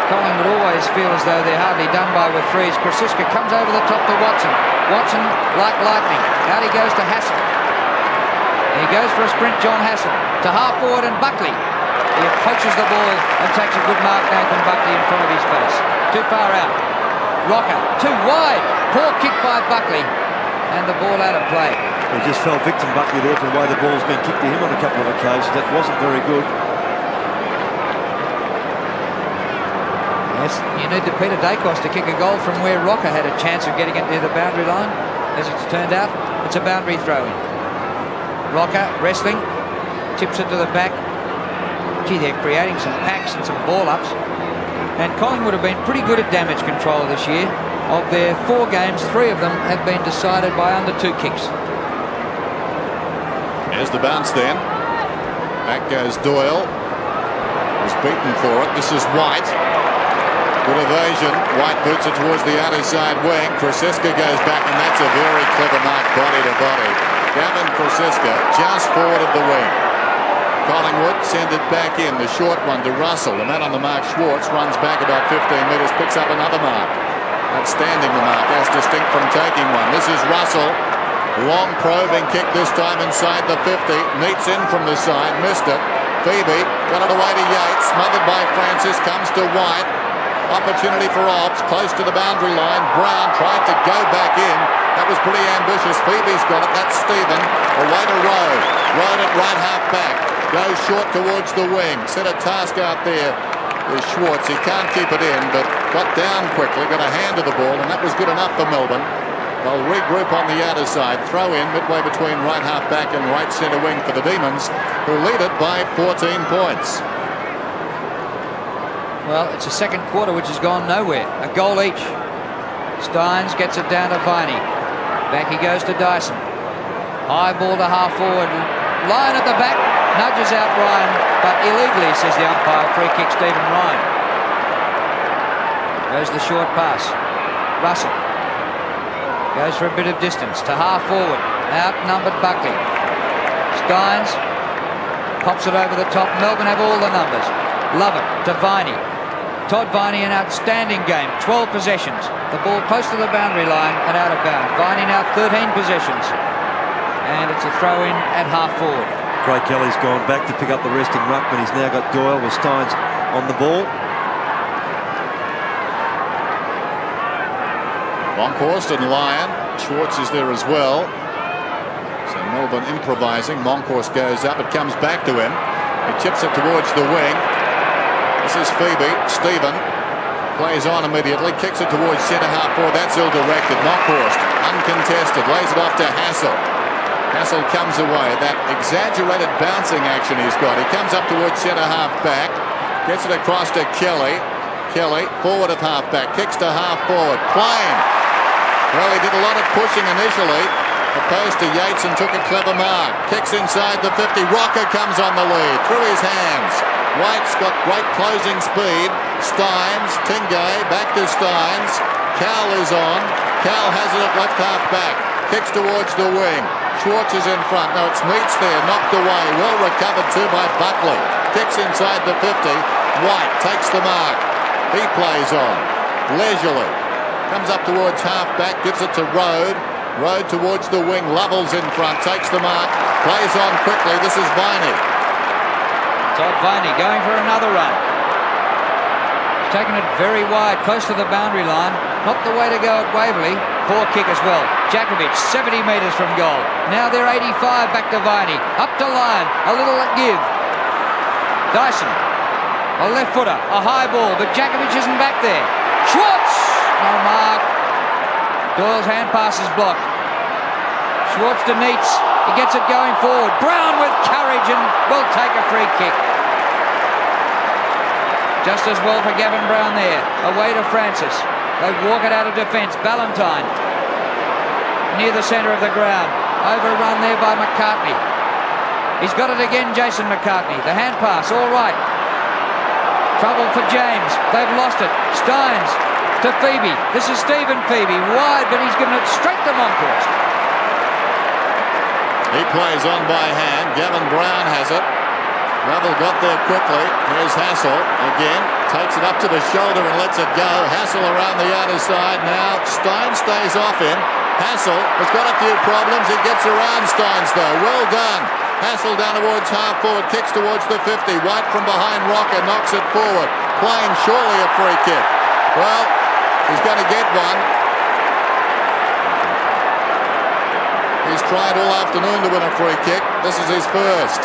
Collingwood always feel as though they're hardly done by with threes. Francisco comes over the top to Watson. Watson like lightning. Out he goes to Hassel. He goes for a sprint, John Hassel. To half forward and Buckley. He approaches the ball and takes a good mark, Nathan Buckley, in front of his face. Too far out. Rocker, too wide. Poor kick by Buckley. And the ball out of play. He just fell victim, Buckley, there, for the way the ball's been kicked to him on a couple of occasions. That wasn't very good. Yes, you need to Peter Dacos to kick a goal from where Rocker had a chance of getting it near the boundary line. As it's turned out, it's a boundary throw-in. Rocker wrestling, tips it to the back. Gee, they're creating some packs and some ball-ups. And Collingwood have been pretty good at damage control this year. Of their 4 games, 3 of them have been decided by under 2 kicks. Here's the bounce then. Back goes Doyle. Was beaten for it. This is White. Good evasion. White boots it towards the outer side wing. Krosiska goes back, and that's a very clever mark, body to body. Gavin Krosiska just forward of the wing. Collingwood send it back in. The short one to Russell. The man on the mark, Schwarz, runs back about 15 metres, picks up another mark. Outstanding the mark, as distinct from taking one. This is Russell. Long probing kick this time inside the 50. Meets in from the side, missed it. Phoebe got it away to Yates, smothered by Francis, comes to White. Opportunity for Obbs, close to the boundary line. Brown tried to go back in. That was pretty ambitious. Phoebe's got it. That's Stephen. Away to Rowe. Rowe at right half back. Goes short towards the wing. Set a task out there with Schwarz. He can't keep it in, but got down quickly. Got a hand to the ball, and that was good enough for Melbourne. They'll regroup on the outer side. Throw in midway between right half back and right centre wing for the Demons, who lead it by 14 points. Well, it's a second quarter which has gone nowhere. A goal each. Stynes gets it down to Viney. Back he goes to Dyson. High ball to half forward. Lyon at the back. Nudges out Ryan, but illegally, says the umpire. Free kick Stephen Ryan. Goes the short pass. Russell. Goes for a bit of distance to half forward. Outnumbered Buckley. Stynes pops it over the top. Melbourne have all the numbers. Lovell to Viney. Todd Viney, an outstanding game. 12 possessions. The ball close to the boundary line and out of bounds. Viney now 13 possessions. And it's a throw in at half forward. Craig Kelly's gone back to pick up the resting ruckman. He's now got Doyle with Stynes on the ball. Monkhorst and Lyon. Schwarz is there as well. So Melbourne improvising. Monkhorst goes up. It comes back to him. He chips it towards the wing. This is Phoebe. Stephen plays on immediately. Kicks it towards centre half forward. That's ill-directed. Monkhorst uncontested. Lays it off to Hassel. Hassel comes away. That exaggerated bouncing action he's got. He comes up towards centre half back. Gets it across to Kelly. Kelly forward of half back. Kicks to half forward. Plain. Well, he did a lot of pushing initially. Opposed to Yates and took a clever mark. Kicks inside the 50. Rocker comes on the lead. Through his hands. White's got great closing speed. Stynes, Tingay, back to Stynes. Cal is on. Cal has it at left half back. Kicks towards the wing. Schwarz is in front. No, it's Meats there. Knocked away. Well recovered too by Buckley. Kicks inside the 50. White takes the mark. He plays on. Leisurely. Comes up towards half back. Gives it to Rode. Rode towards the wing. Lovell's in front. Takes the mark. Plays on quickly. This is Viney. Todd Viney going for another run. He's taken it very wide, close to the boundary line. Not the way to go at Waverley. Poor kick as well. Jakovic, 70 metres from goal. Now they're 85, back to Viney. Up to Lyon, a little give. Dyson, a left footer, a high ball, but Jakovic isn't back there. Schwarz, no mark. Doyle's hand pass is blocked. Schwarz to Neitz. He gets it going forward. Brown with courage and will take a free kick. Just as well for Gavin Brown there. Away to Francis. They walk it out of defence. Ballantyne near the centre of the ground. Overrun there by McCartney. He's got it again, Jason McCartney. The hand pass, all right. Trouble for James. They've lost it. Stynes to Phoebe. This is Stephen Phoebe. Wide, but he's given it straight to Monkhorst. He plays on by hand. Gavin Brown has it. Lovell got there quickly. Here's Hassel again. Takes it up to the shoulder and lets it go. Hassel around the outer side now. Stynes stays off him. Hassel has got a few problems. He gets around Stynes though. Well done. Hassel down towards half forward. Kicks towards the 50. White from behind Rocker knocks it forward. Plain, surely a free kick. Well, he's going to get one. He's tried all afternoon to win a free kick. This is his first.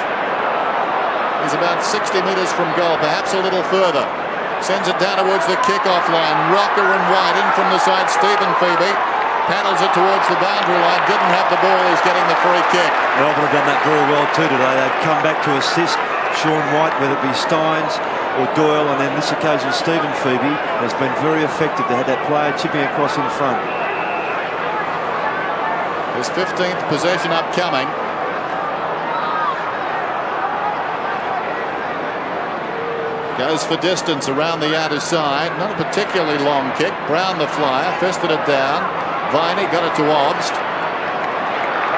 He's about 60 metres from goal, perhaps a little further. Sends it down towards the kick-off line. Rocker and White in from the side. Stephen Phoebe paddles it towards the boundary line. Didn't have the ball. He's getting the free kick. Melbourne have done that very well too today. They've come back to assist Sean White, whether it be Stynes or Doyle, and then this occasion Stephen Phoebe has been very effective. They had that player chipping across in front. His 15th possession upcoming. Goes for distance around the outer side. Not a particularly long kick. Brown the flyer. Fisted it down. Viney got it to Obst.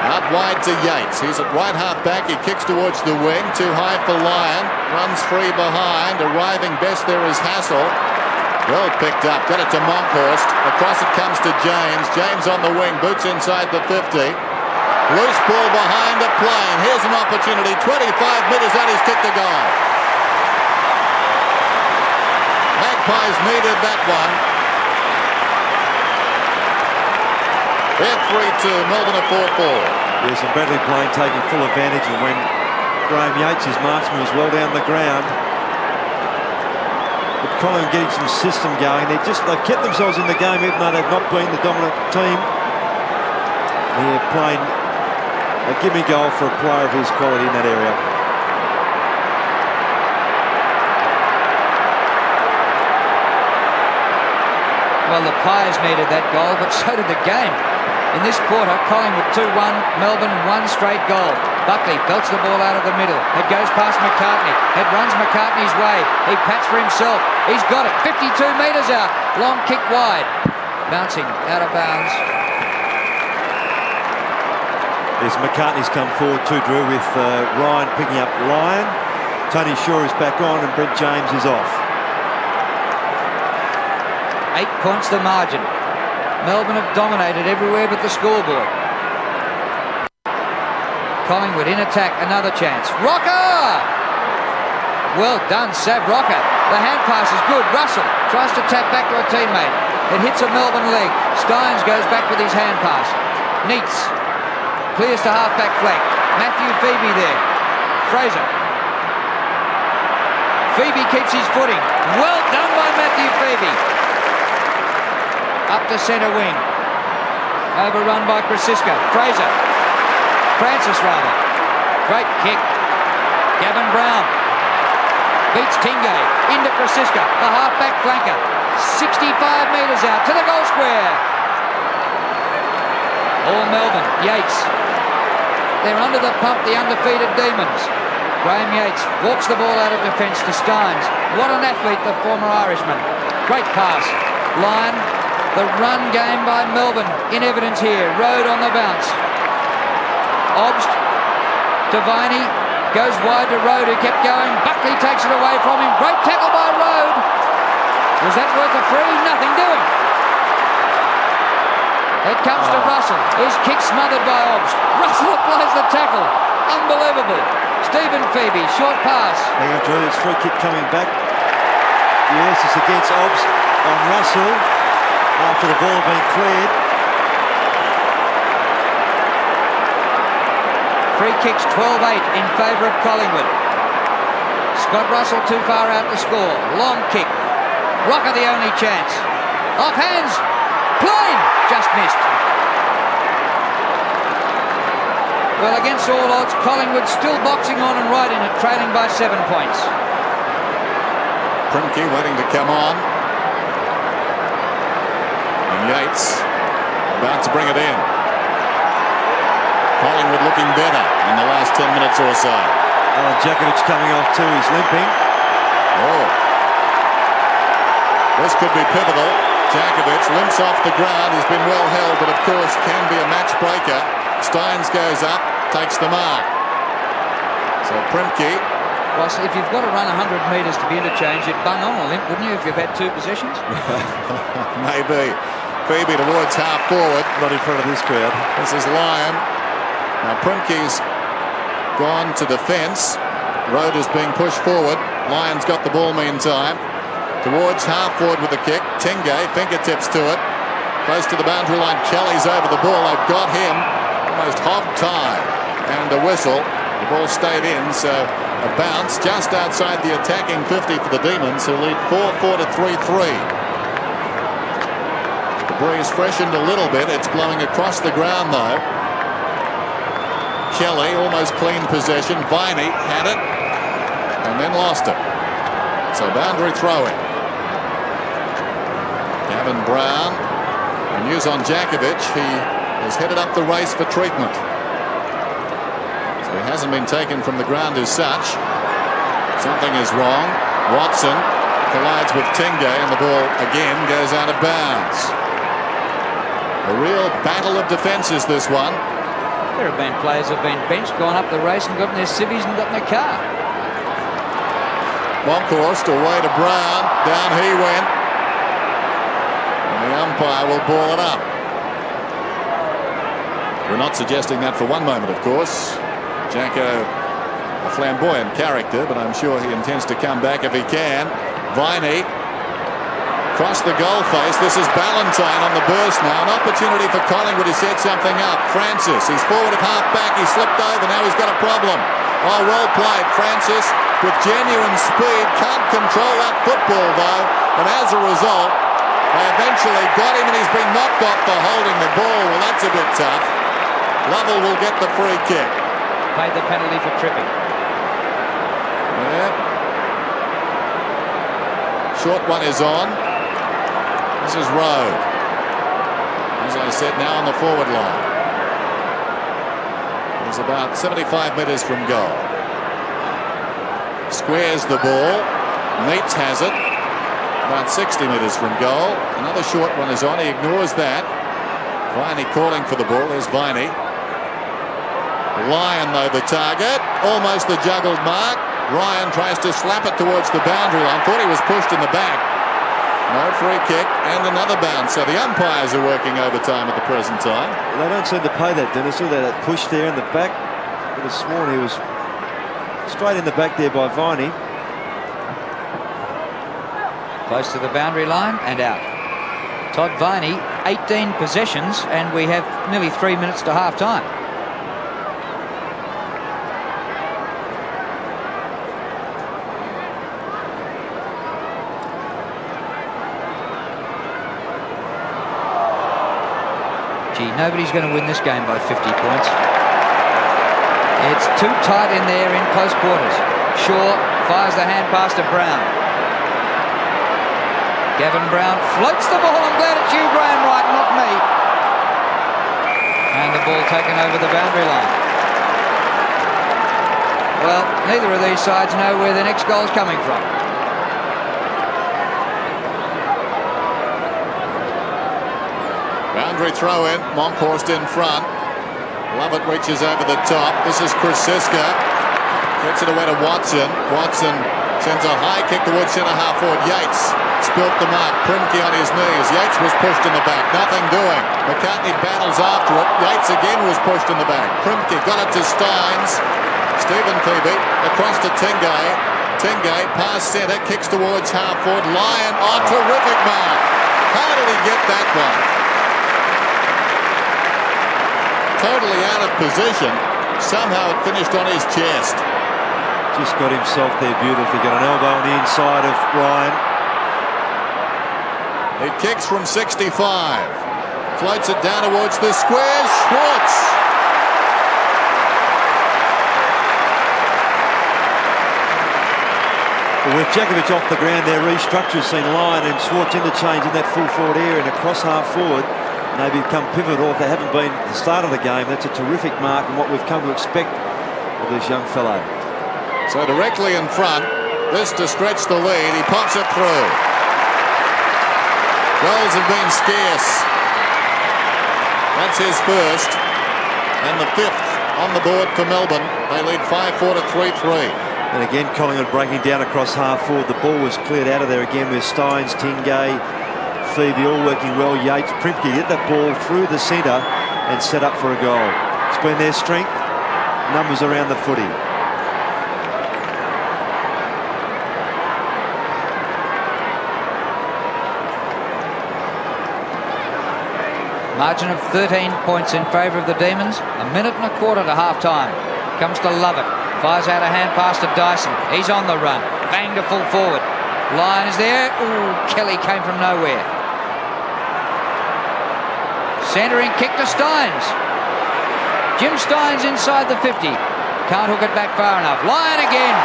Out wide to Yates. He's at right half back. He kicks towards the wing. Too high for Lyon. Runs free behind. Arriving best there is Hassel. Well picked up. Got it to Monkhorst. Across it comes to James. James on the wing. Boots inside the 50. Loose ball behind the plane. Here's an opportunity. 25 metres out. He's kicked a goal. Magpies needed that one. They're 3-2. Melbourne at 4-4. Yes, and Bradley Plain taking full advantage of when Graham Yates' marksman was well down the ground. But Collingwood getting some system going. They've kept themselves in the game even though they've not been the dominant team. Here Plain a gimme goal for a player of his quality in that area. Well, the Pies needed that goal, but so did the game. In this quarter, Collingwood 2-1, Melbourne 1 straight goal. Buckley belts the ball out of the middle. It goes past McCartney. It runs McCartney's way. He pats for himself. He's got it. 52 metres out. Long kick wide. Bouncing out of bounds. Yes, McCartney's come forward too, Drew, with Ryan picking up Lyon. Tony Shaw is back on and Brent James is off. 8 points the margin. Melbourne have dominated everywhere but the scoreboard. Collingwood in attack, another chance. Rocker! Well done, Sav Rocker. The hand pass is good. Russell tries to tap back to a teammate. It hits a Melbourne leg. Stynes goes back with his hand pass. Neats. Clears to half-back flank. Matthew Phoebe there. Fraser. Phoebe keeps his footing. Well done by Matthew Phoebe. Up to centre wing. Overrun by Krasiska. Fraser. Francis rather. Great kick. Gavin Brown. Beats Tingay. Into Krasiska. The half-back flanker. 65 metres out to the goal square. All Melbourne. Yates. They're under the pump, the undefeated Demons. Graham Yates walks the ball out of defence to Stynes. What an athlete, the former Irishman. Great pass. Lyon. The run game by Melbourne in evidence here. Road on the bounce. Obst to Viney. Goes wide to Road, who kept going. Buckley takes it away from him. Great tackle by Road. Was that worth a free? Nothing doing. It comes to Russell. His kick smothered by Obst. Russell applies the tackle. Unbelievable. Stephen Phoebe, short pass. Hang on, Drew, there's free kick coming back. Yes, it's against Obst on Russell. After the ball had been cleared. Free kicks 12-8 in favour of Collingwood. Scott Russell too far out to score. Long kick. Rocker the only chance. Off hands. Plain. Just missed. Well, against all odds, Collingwood still boxing on and right in it, trailing by 7 points. Primke waiting to come on. Yates about to bring it in. Collingwood looking better in the last 10 minutes or so. Jakovic coming off too, he's limping. Oh. This could be pivotal. Jakovic limps off the ground. He's been well held, but of course can be a match breaker. Stynes goes up, takes the mark. So Primke. Well, if you've got to run 100 metres to be interchanged, you'd bung on a limp, wouldn't you, if you've had 2 possessions? Maybe. Phoebe towards half forward. Not in front of this crowd. This is Lyon. Now Primke's gone to defence. Road is being pushed forward. Lyon's got the ball meantime. Towards half forward with the kick. Tingay, fingertips to it. Close to the boundary line. Kelly's over the ball. They've got him. Almost hog-tied. And a whistle. The ball stayed in, so a bounce just outside the attacking 50 for the Demons, who lead 4-4 to 3-3. The breeze freshened a little bit. It's blowing across the ground though. Kelly almost clean possession. Viney had it and then lost it. So boundary throwing. Gavin Brown. And news on Jakovic. He has headed up the race for treatment. So he hasn't been taken from the ground as such. Something is wrong. Watson collides with Tingay, and the ball again goes out of bounds. A real battle of defences, this one. There have been players who have been benched, gone up the race and got in their civvies and got in their car. Monkhorst away to Brown. Down he went. And the umpire will ball it up. We're not suggesting that for one moment, of course. Jacko, a flamboyant character, but I'm sure he intends to come back if he can. Viney across the goal face. This is Ballantyne on the burst now. An opportunity for Collingwood to set something up. Francis, he's forward at half back. He slipped over. Now he's got a problem. Oh, well played. Francis with genuine speed. Can't control that football, though. And as a result, they eventually got him, and he's been knocked off for holding the ball. Well, that's a bit tough. Lovell will get the free kick. Paid the penalty for tripping. Yeah. Short one is on. This is Rowe. As I said, now on the forward line. He's about 75 metres from goal. Squares the ball. Meets has it. About 60 metres from goal. Another short one is on. He ignores that. Viney calling for the ball. There's Viney. Lyon, though, the target. Almost the juggled mark. Ryan tries to slap it towards the boundary line. Thought he was pushed in the back. No free kick and another bounce. So the umpires are working overtime at the present time. They don't seem to pay that, Dennis. All that push there in the back. I could have sworn he was straight in the back there by Viney. Close to the boundary line and out. Todd Viney, 18 possessions, and we have nearly 3 minutes to half time. Gee, nobody's going to win this game by 50 points. It's too tight in there in close quarters. Shaw fires the hand pass to Brown. Gavin Brown floats the ball. I'm glad it's you, Graham Wright, not me. And the ball taken over the boundary line. Well, neither of these sides know where the next goal's coming from. Boundary throw in. Monkhorst in front. Lovett reaches over the top. This is Krasiska. Gets it away to Watson. Watson sends a high kick towards centre half forward. Yates spilt the mark. Primke on his knees. Yates was pushed in the back. Nothing doing. McCartney battles after it. Yates again was pushed in the back. Primke got it to Stynes. Stephen Peavy across to Tingay. Tingay past centre. Kicks towards half forward. Lyon. Oh, terrific mark. How did he get that one? Totally out of position. Somehow it finished on his chest. Just got himself there beautifully. Got an elbow on the inside of Ryan. He kicks from 65. Floats it down towards the square. Schwarz. With Jakovic off the ground there, restructures seen Lyon and Schwarz interchange in that full forward area and across half forward. And they become pivotal if they haven't been at the start of the game. That's a terrific mark and what we've come to expect of this young fellow. So directly in front, this to stretch the lead. He pops it through. Goals have been scarce. That's his first. And the fifth on the board for Melbourne. They lead 5-4 to 3-3. And again, Collingwood breaking down across half forward. The ball was cleared out of there again with Stynes, Tingay, Phoebe all working well. Yates, Primke get that ball through the centre and set up for a goal. It's been their strength. Numbers around the footy. Margin of 13 points in favour of the Demons. A minute and a quarter to half time. Comes to Lovett. Fires out a hand pass to Dyson. He's on the run. Bang to full forward. Lyon is there. Ooh, Kelly came from nowhere. Centering kick to Stynes. Jim Stynes inside the 50. Can't hook it back far enough. Lyon again.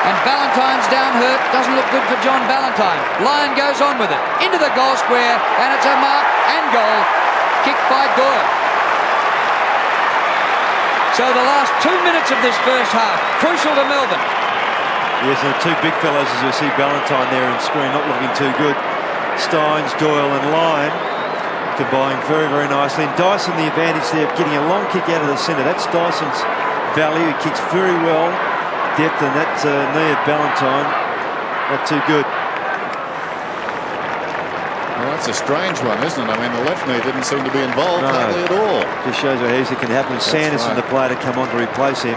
And Ballantyne's down hurt. Doesn't look good for John Ballantyne. Lyon goes on with it. Into the goal square. And it's a mark and goal. Kicked by Doyle. So the last 2 minutes of this first half. Crucial to Melbourne. Yes, and the two big fellows, as you see Ballantyne there in screen, not looking too good. Stynes, Doyle and Lyon combining very, very nicely. And Dyson, the advantage there of getting a long kick out of the centre. That's Dyson's value. He kicks very well. Depth, and that knee of Ballantyne, not too good. Well, that's a strange one, isn't it? I mean, the left knee didn't seem to be involved hardly at all. Just shows how easy it can happen. Sanderson, the player to come on to replace him.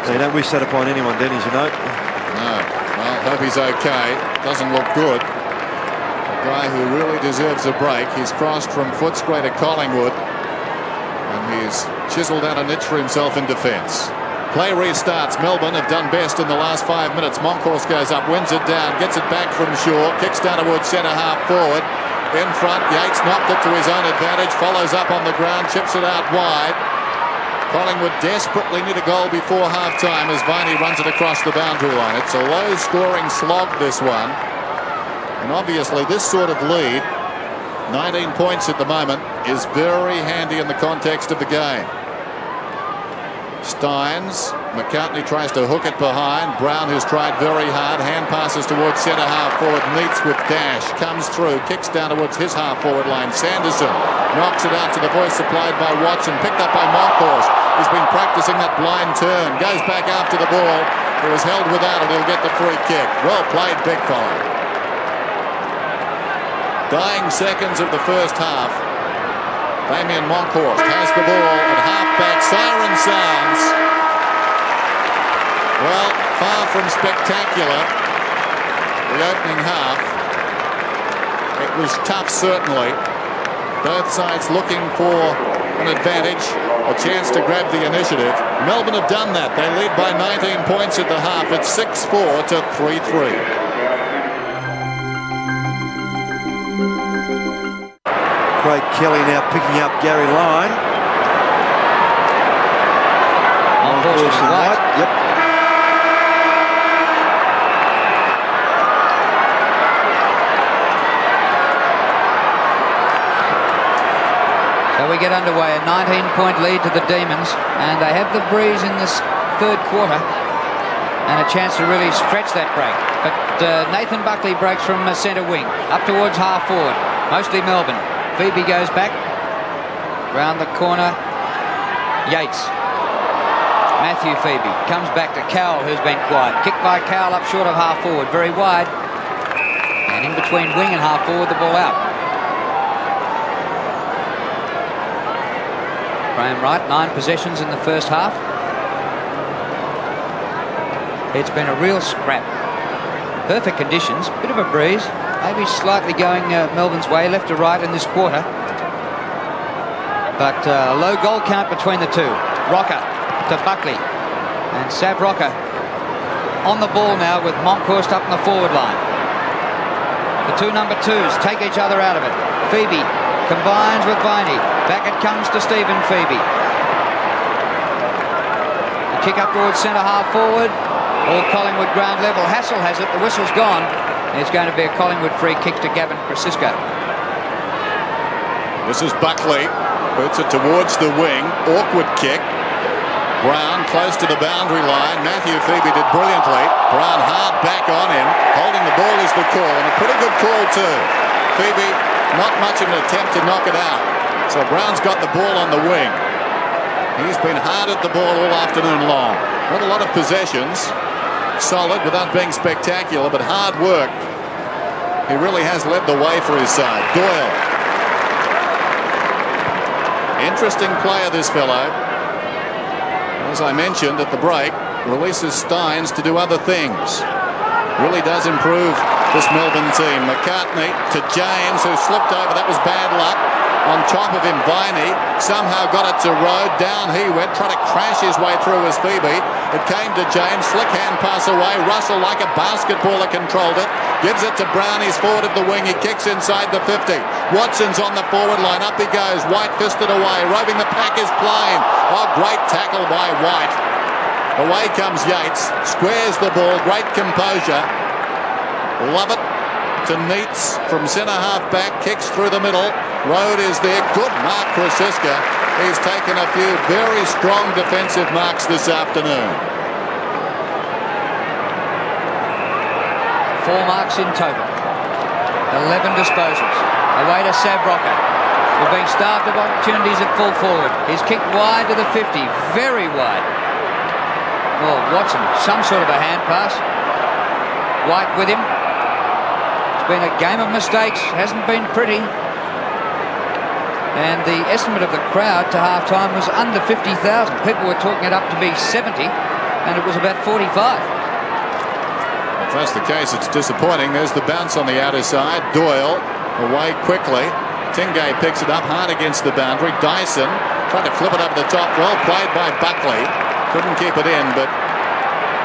So you don't wish that upon anyone, Dennis, you know. No. Well, hope he's okay. Doesn't look good. A guy who really deserves a break. He's crossed from Footscray to Collingwood, and he's chiselled out a niche for himself in defence. Play restarts. Melbourne have done best in the last 5 minutes. Monkhorst goes up, wins it down, gets it back from Shaw, kicks down towards centre half forward. In front, Yates knocked it to his own advantage, follows up on the ground, chips it out wide. Collingwood desperately need a goal before half-time as Viney runs it across the boundary line. It's a low-scoring slog, this one. And obviously this sort of lead, 19 points at the moment, is very handy in the context of the game. Stynes, McCartney tries to hook it behind. Brown, who's tried very hard, hand passes towards centre half forward, meets with Dash, comes through, kicks down towards his half forward line. Sanderson knocks it out to the voice supplied by Watson, picked up by Monkhorst. He's been practicing that blind turn, goes back after the ball. It was held without it. He'll get the free kick. Well played, big fella. Dying seconds of the first half. Damien Monkhorst has the ball at half-back. Siren sounds. Well, far from spectacular, the opening half. It was tough, certainly. Both sides looking for an advantage, a chance to grab the initiative. Melbourne have done that. They lead by 19 points at the half. It's 6-4 to 3-3. Craig Kelly now picking up Garry Lyon. On course to the right. Yep. So we get underway. A 19-point lead to the Demons, and they have the breeze in this third quarter and a chance to really stretch that break. But Nathan Buckley breaks from centre wing up towards half forward, mostly Melbourne. Phoebe goes back round the corner. Yates, Matthew Phoebe comes back to Cowell, who's been quiet. Kicked by Cowell up short of half forward, very wide, and in between wing and half forward, the ball out. Graham Wright, 9 possessions in the first half. It's been a real scrap. Perfect conditions, bit of a breeze. Maybe slightly going Melbourne's way, left to right in this quarter. But a low goal count between the two. Rocker to Buckley. And Sav Rocker on the ball now with Monkhorst up in the forward line. The two number 2s take each other out of it. Phoebe combines with Viney. Back it comes to Stephen Phoebe. The kick up towards centre half forward. All Collingwood ground level. Hassel has it. The whistle's gone. It's going to be a Collingwood free kick to Gavin Crasisco. This is Buckley. Puts it towards the wing. Awkward kick. Brown close to the boundary line. Matthew Phoebe did brilliantly. Brown hard back on him. Holding the ball is the call, and a pretty good call too. Phoebe, not much of an attempt to knock it out. So Brown's got the ball on the wing. He's been hard at the ball all afternoon long. Not a lot of possessions. Solid without being spectacular, but hard work. He really has led the way for his side. Doyle. Interesting player, this fellow. As I mentioned at the break, releases Stynes to do other things. Really does improve this Melbourne team. McCartney to James, who slipped over. That was bad luck. On top of him, Viney somehow got it to Rode. Down he went, trying to crash his way through as Phoebe. It came to James. Flick hand pass away. Russell, like a basketballer, controlled it. Gives it to Brown. He's forward of the wing. He kicks inside the 50. Watson's on the forward line. Up he goes. White fisted away. Roving the pack is plain. Oh, great tackle by White. Away comes Yates. Squares the ball. Great composure. Love it. To Neitz from centre half back, kicks through the middle. Rode is there. Good mark, Crasisco. He's taken a few very strong defensive marks this afternoon. 4 marks in total. 11 disposals. Away to Savrocker. We're being starved of opportunities at full forward. He's kicked wide to the 50. Very wide. Well, Watson, some sort of a hand pass. White with him. It's been a game of mistakes. Hasn't been pretty. And the estimate of the crowd to half-time was under 50,000. People were talking it up to be 70, and it was about 45. If that's the case, it's disappointing. There's the bounce on the outer side. Doyle away quickly. Tingay picks it up hard against the boundary. Dyson tried to flip it up the top. Well played by Buckley. Couldn't keep it in, but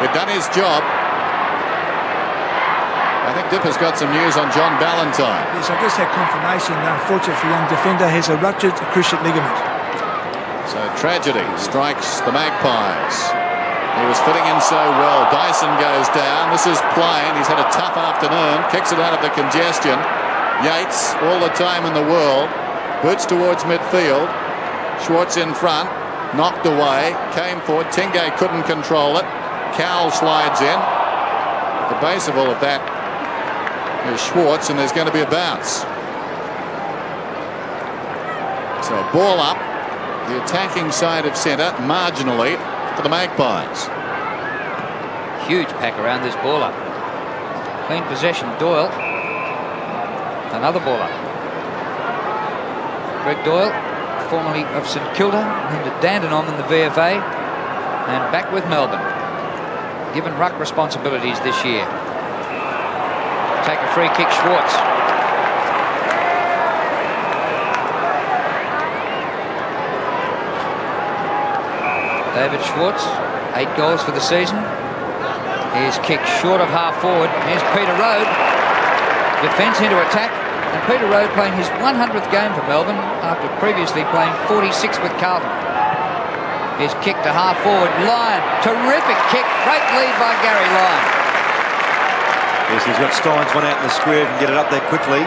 he'd done his job. I think Dipper's got some news on John Ballantyne. Yes, I guess that confirmation, unfortunately for the young defender, has a ruptured cruciate ligament. So tragedy strikes the Magpies. He was fitting in so well. Dyson goes down. This is plain. He's had a tough afternoon. Kicks it out of the congestion. Yates, all the time in the world. Boots towards midfield. Schwarz in front. Knocked away. Came forward. Tingay couldn't control it. Cowell slides in. At the base of all of that is Schwarz, and there's going to be a bounce. So a ball up. The attacking side of centre, marginally, for the Magpies. Huge pack around this ball up. Clean possession, Doyle. Another ball up. Greg Doyle, formerly of St Kilda, named at Dandenong in the VFA, and back with Melbourne. Given ruck responsibilities this year. Take a free kick, Schwarz. David Schwarz, 8 goals for the season. He's kicked short of half forward. Here's Peter Rode. Defence into attack. And Peter Rode playing his 100th game for Melbourne after previously playing 46 with Carlton. He's kicked to half forward. Lyon, terrific kick. Great lead by Garry Lyon. Yes, he's got Stynes one out in the square and get it up there quickly.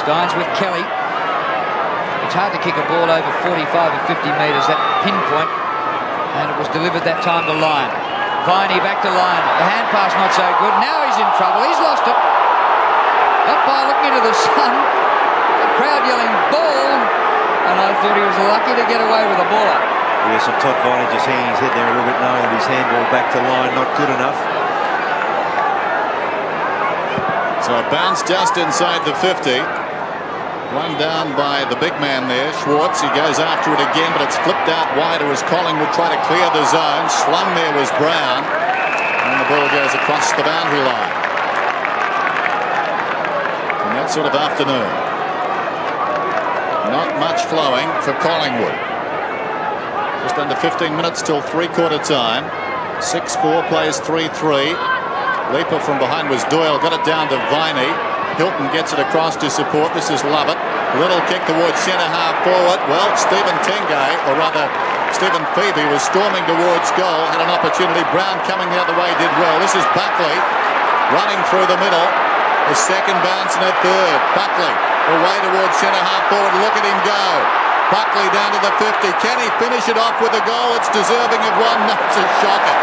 Stynes with Kelly. It's hard to kick a ball over 45 or 50 metres, that pinpoint. And it was delivered that time to Lyon. Viney back to Lyon. The hand pass not so good. Now he's in trouble. He's lost it. Umpire looking into the sun. The crowd yelling ball. And I thought he was lucky to get away with the ball up. Yes, and Todd Viney just hanging his head there a little bit, knowing that his handball back to Lyon not good enough. So a bounce just inside the 50. Run down by the big man there, Schwarz. He goes after it again, but it's flipped out wider as Collingwood try to clear the zone. Slung there was Brown. And the ball goes across the boundary line. And that sort of afternoon. Not much flowing for Collingwood. Just under 15 minutes till three-quarter time. 6-4 plays 3-3. Leaper from behind was Doyle. Got it down to Viney. Hilton gets it across to support. This is Lovett. Little kick towards centre half forward. Well, Stephen Tingay, or rather Stephen Phoebe, was storming towards goal. Had an opportunity. Brown coming the other way did well. This is Buckley running through the middle. A second bounce and a third. Buckley away towards centre half forward. Look at him go. Buckley down to the 50. Can he finish it off with a goal? It's deserving of one. That's a shocker.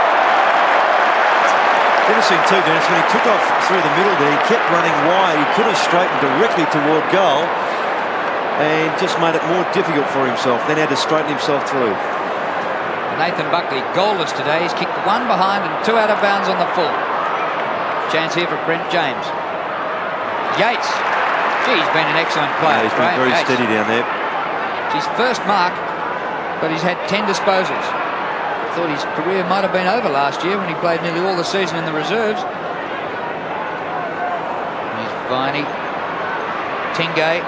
Interesting too, Dennis, when he took off through the middle there, he kept running wide. He could have straightened directly toward goal and just made it more difficult for himself. Then had to straighten himself through. Nathan Buckley goalless today. He's kicked 1 behind and 2 out of bounds on the full. Chance here for Brent James. Yates. Gee, he's been an excellent player. Yeah, he's been very steady down there. It's his first mark, but he's had 10 disposals. Thought his career might have been over last year when he played nearly all the season in the reserves. Here's Viney. Tingay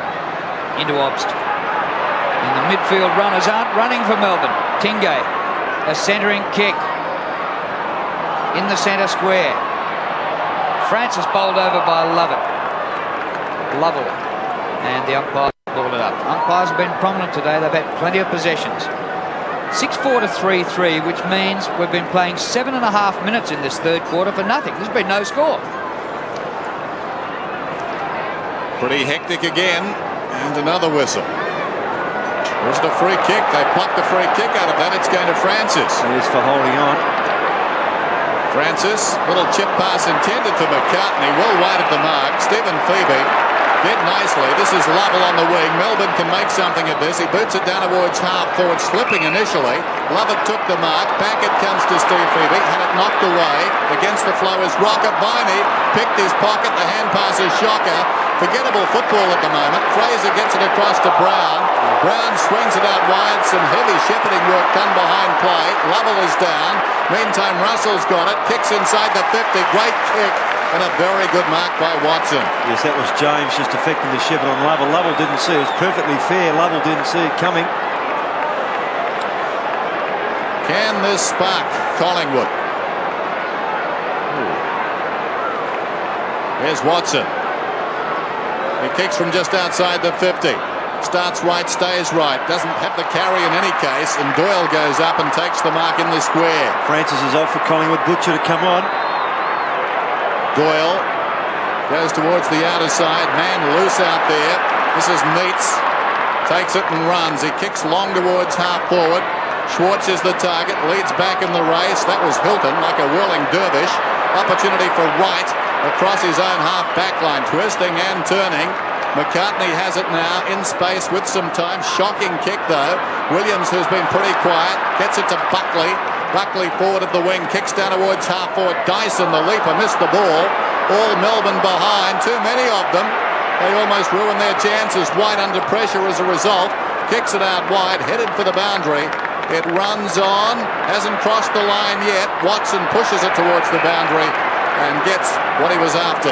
into Obst. And the midfield runners aren't running for Melbourne. Tingay, a centering kick in the centre square. Francis bowled over by Lovell. And the umpire balled it up. Umpires have been prominent today. They've had plenty of possessions. 6-4 to 3-3, which means we've been playing 7.5 minutes in this third quarter for nothing. There's been no score. Pretty hectic again, and another whistle. Was it a free kick? They plucked the free kick out of that. It's going to Francis. It is for holding on. Francis, little chip pass intended for McCartney, well wide of the mark. Stephen Phoebe did nicely. This is Lovell on the wing. Melbourne can make something of this. He boots it down towards half forward, slipping initially. Lovell took the mark. Back it comes to Steve Phoebe. Had it knocked away. Against the flow is Rocket. Viney picked his pocket. The hand pass is shocker. Forgettable football at the moment. Fraser gets it across to Brown. Brown swings it out wide. Some heavy shepherding work done behind play. Lovell is down. Meantime, Russell's got it. Kicks inside the 50. Great kick. And a very good mark by Watson. Yes, that was James just affecting the shepherd on Lovell. Lovell didn't see it. It was perfectly fair. Lovell didn't see it coming. Can this spark Collingwood? Here's Watson. He kicks from just outside the 50. Starts right, stays right. Doesn't have the carry in any case. And Doyle goes up and takes the mark in the square. Francis is off for Collingwood. Butcher to come on. Doyle goes towards the outer side. Man loose out there. This is Meats. Takes it and runs. He kicks long towards half forward. Schwarz is the target. Leads back in the race. That was Hilton like a whirling dervish. Opportunity for Wright across his own half back line. Twisting and turning. McCartney has it now in space with some time. Shocking kick though. Williams, who's been pretty quiet, gets it to Buckley. Buckley forward of the wing, kicks down towards half forward. Dyson, the leaper, missed the ball. All Melbourne behind, too many of them. They almost ruin their chances. White under pressure as a result. Kicks it out wide, headed for the boundary. It runs on, hasn't crossed the line yet. Watson pushes it towards the boundary and gets what he was after.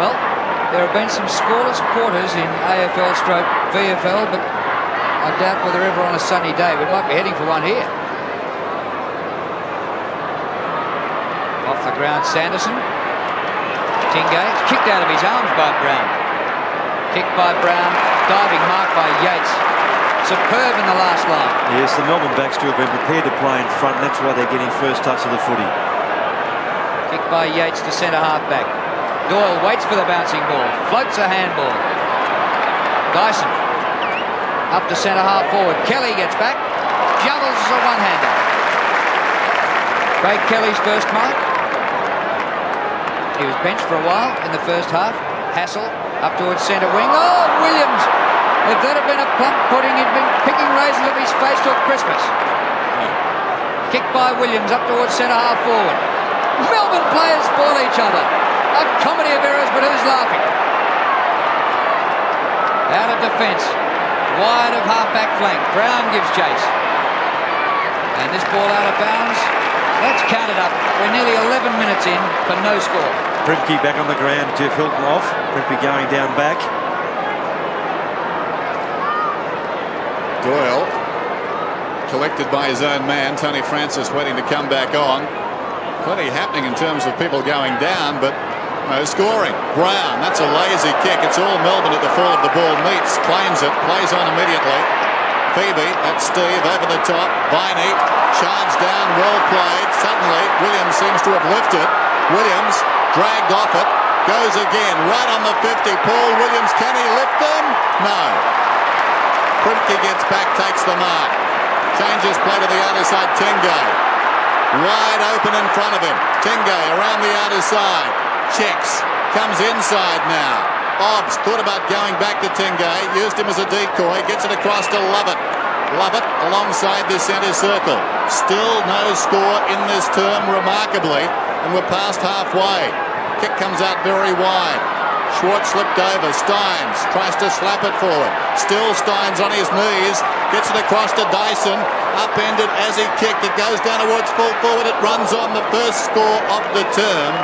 Well, there have been some scoreless quarters in AFL stroke VFL, but I doubt whether ever on a sunny day. We might be heading for one here. Off the ground, Sanderson. Tingay, kicked out of his arms by Brown. Kicked by Brown, diving mark by Yates. Superb in the last line. Yes, the Melbourne backs have been prepared to play in front, and that's why they're getting first touch of the footy. Kicked by Yates to centre half back. Doyle waits for the bouncing ball, floats a handball. Dyson up to centre half forward. Kelly gets back, juggles a one-hander. Craig Kelly's first mark. He was benched for a while in the first half. Hassel up towards centre wing. Oh, Williams! If that had been a plump pudding, he'd been picking raisins off his face till Christmas. Kicked by Williams up towards centre half forward. Melbourne players spoil each other. A comedy of errors, but who's laughing? Out of defence. Wide of half-back flank. Brown gives chase. And this ball out of bounds. That's counted up. We're nearly 11 minutes in for no score. Primke back on the ground. Jeff Hilton off. Primke going down back. Doyle collected by his own man. Tony Francis waiting to come back on. Plenty happening in terms of people going down, but no scoring. Brown, that's a lazy kick. It's all Melbourne at the fall of the ball. Meets, claims it, plays on immediately. Phoebe, that's Steve, over the top. Viney, charged down, well played. Suddenly, Williams seems to have lifted. Williams, dragged off it, goes again, right on the 50. Paul Williams, can he lift them? No. Primke gets back, takes the mark. Changes play to the outer side, Tingay. Wide open in front of him. Tingay around the outer side. Checks. Comes inside now. Obbs thought about going back to Tingay. Used him as a decoy. Gets it across to Lovett. Lovett alongside the centre circle. Still no score in this term, remarkably. And we're past halfway. Kick comes out very wide. Schwarz slipped over. Stynes tries to slap it forward. Still Stynes on his knees. Gets it across to Dyson. Upended as he kicked. It goes down towards full forward. It runs on the first score of the term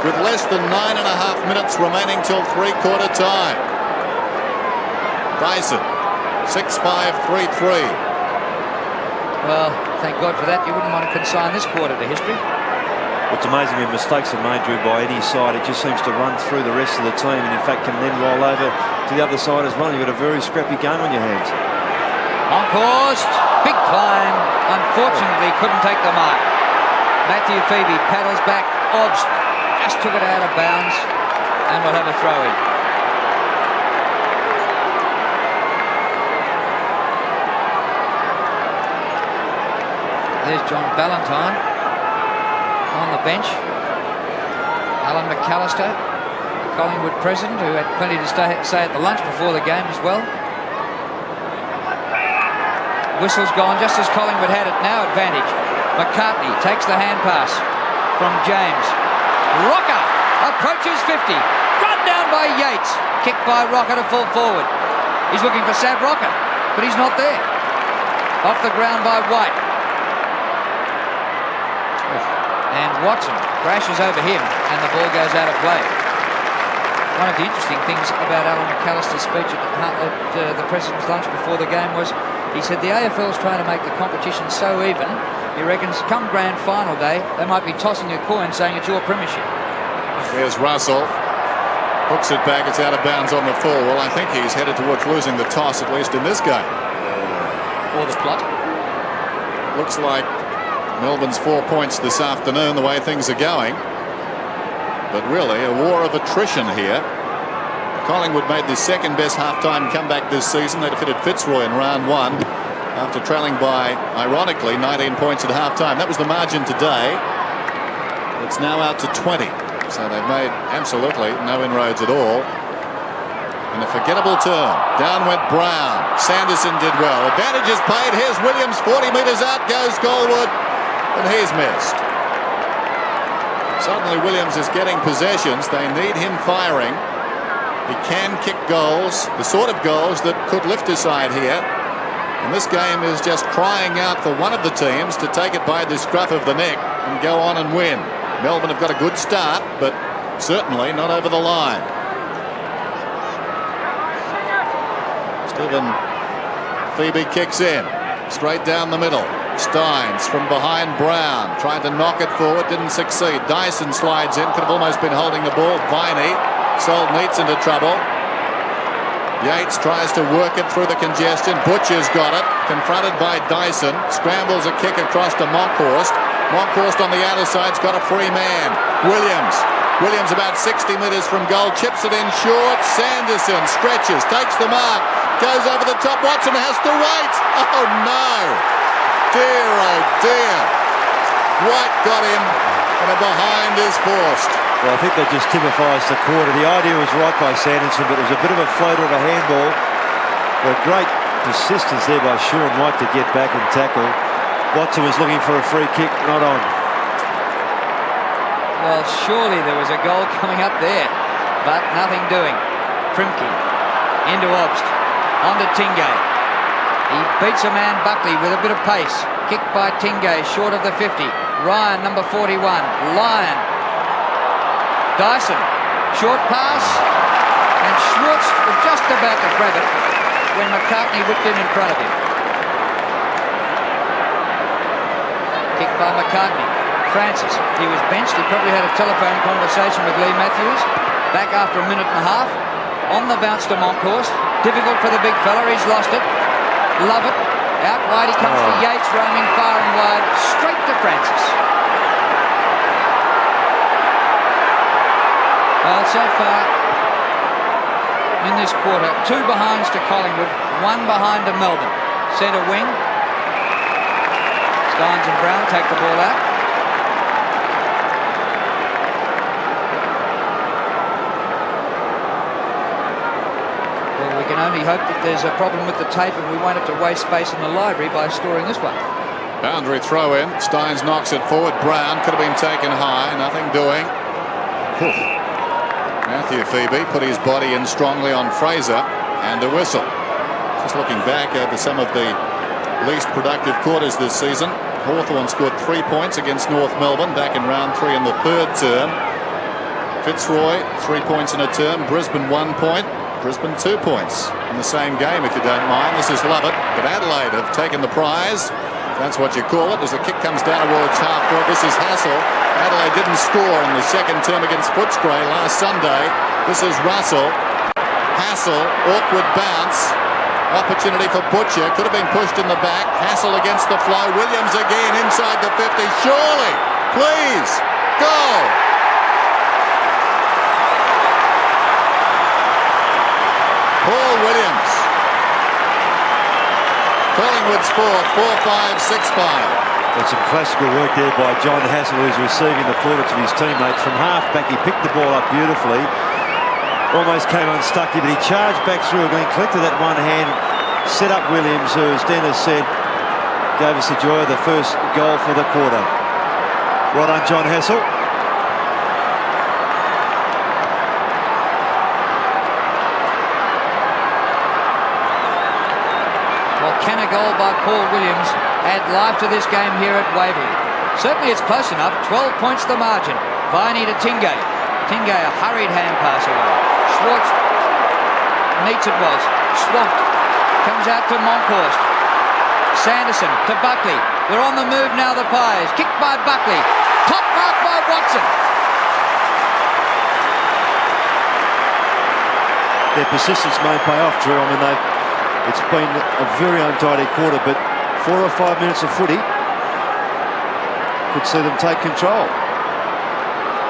with less than 9.5 minutes remaining till three-quarter time. Dyson, 6-5-3-3. Well, thank God for that. You wouldn't want to consign this quarter to history. It's amazing when mistakes are made, Drew, by any side. It just seems to run through the rest of the team and, in fact, can then roll over to the other side as well. You've got a very scrappy game on your hands. Honkhorst, big climb. Unfortunately, couldn't take the mark. Matthew Phoebe paddles back. Obbs just took it out of bounds and we'll have a throw in. There's John Ballantyne on the bench. Alan McAllister, the Collingwood president, who had plenty to say at the lunch before the game as well. Whistle's gone just as Collingwood had it. Now advantage. McCartney takes the hand pass from James. Rocker approaches 50. Run down by Yates. Kicked by Rocker to full forward. He's looking for Sav Rocker, but he's not there. Off the ground by White. And Watson crashes over him, and the ball goes out of play. One of the interesting things about Alan McAllister's speech at the president's lunch before the game was he said the AFL's trying to make the competition so even, he reckons come grand final day, they might be tossing a coin saying it's your premiership. There's Russell. Hooks it back, it's out of bounds on the full. Well, I think he's headed towards losing the toss, at least in this game. Or the plot. Looks like Melbourne's 4 points this afternoon, the way things are going. But really, a war of attrition here. Collingwood made the second best half-time comeback this season. They defeated Fitzroy in round 1 after trailing by, ironically, 19 points at half-time. That was the margin today. It's now out to 20. So they've made absolutely no inroads at all. And a forgettable turn. Down went Brown. Sanderson did well. Advantage is played. Here's Williams. 40 metres out goes Goalwood. And he's missed. Suddenly Williams is getting possessions. They need him firing. He can kick goals, the sort of goals that could lift his side here. And this game is just crying out for one of the teams to take it by the scruff of the neck and go on and win. Melbourne have got a good start, but certainly not over the line. Stephen Phoebe kicks in, straight down the middle. Stynes from behind Brown, trying to knock it forward, didn't succeed. Dyson slides in, could have almost been holding the ball. Viney, Sold Neats into trouble. Yates tries to work it through the congestion. Butcher's got it, confronted by Dyson. Scrambles a kick across to Monkhorst. Monkhorst on the outer side's got a free man. Williams about 60 metres from goal, chips it in short. Sanderson stretches, takes the mark, goes over the top. Watson has to wait. Oh no! Dear, oh dear. White got him, and a behind is forced. Well, I think that just typifies the quarter. The idea was right by Sanderson, but it was a bit of a floater of a handball. But great persistence there by Sean White to get back and tackle. Watson was looking for a free kick, not on. Well, surely there was a goal coming up there, but nothing doing. Primke into Obst, onto Tingay. He beats a man, Buckley, with a bit of pace. Kicked by Tingay, short of the 50. Ryan, number 41. Lyon. Dyson, short pass. And Schwarz was just about to grab it when McCartney whipped in front of him. Kicked by McCartney. Francis, he was benched. He probably had a telephone conversation with Lee Matthews. Back after a minute and a half. On the bounce to Monkhorst. Difficult for the big fella. He's lost it. Lovell. Out wide he comes to Yates, roaming far and wide. Straight to Francis. Well, so far in this quarter, 2 behinds to Collingwood, 1 behind to Melbourne. Centre wing. Stynes and Brown take the ball out. Well, we can only hope that there's a problem with the tape and we won't have to waste space in the library by storing this one. Boundary throw in. Stynes knocks it forward. Brown could have been taken high. Nothing doing. Whew. Matthew Phoebe put his body in strongly on Fraser, and a whistle. Just looking back over some of the least productive quarters this season, Hawthorn scored 3 points against North Melbourne back in round 3 in the 3rd term. Fitzroy 3 points in a term. Brisbane 1 point. Brisbane 2 points in the same game, if you don't mind. This is Lovett, but Adelaide have taken the prize. That's what you call it, as the kick comes down towards half court. This is Hassel. Adelaide didn't score in the 2nd term against Footscray last Sunday. This is Russell. Hassel, awkward bounce. Opportunity for Butcher. Could have been pushed in the back. Hassel against the flow. Williams again inside the 50. Surely. Please. Goal. Paul Williams. Collingwood's 4th, 4-5, 6-5. That's some classical work there by John Hassel, who's receiving the plaudits of his teammates from half-back. He picked the ball up beautifully. Almost came unstuck here, but he charged back through again, collected that one hand, set up Williams, who, as Dennis said, gave us the joy of the first goal for the quarter. Well done, John Hassel. Well, can a goal by Paul Williams add life to this game here at Waverley? Certainly it's close enough. 12 points the margin. Viney to Tingay. Tingay, a hurried hand pass away. Schwarz meets it was. Swamped. Comes out to Monkhorst. Sanderson to Buckley. They're on the move now, the Pies. Kicked by Buckley. Top mark by Watson. Their persistence may pay off, Drew. I mean, it's been a very untidy quarter, but 4 or 5 minutes of footy could see them take control.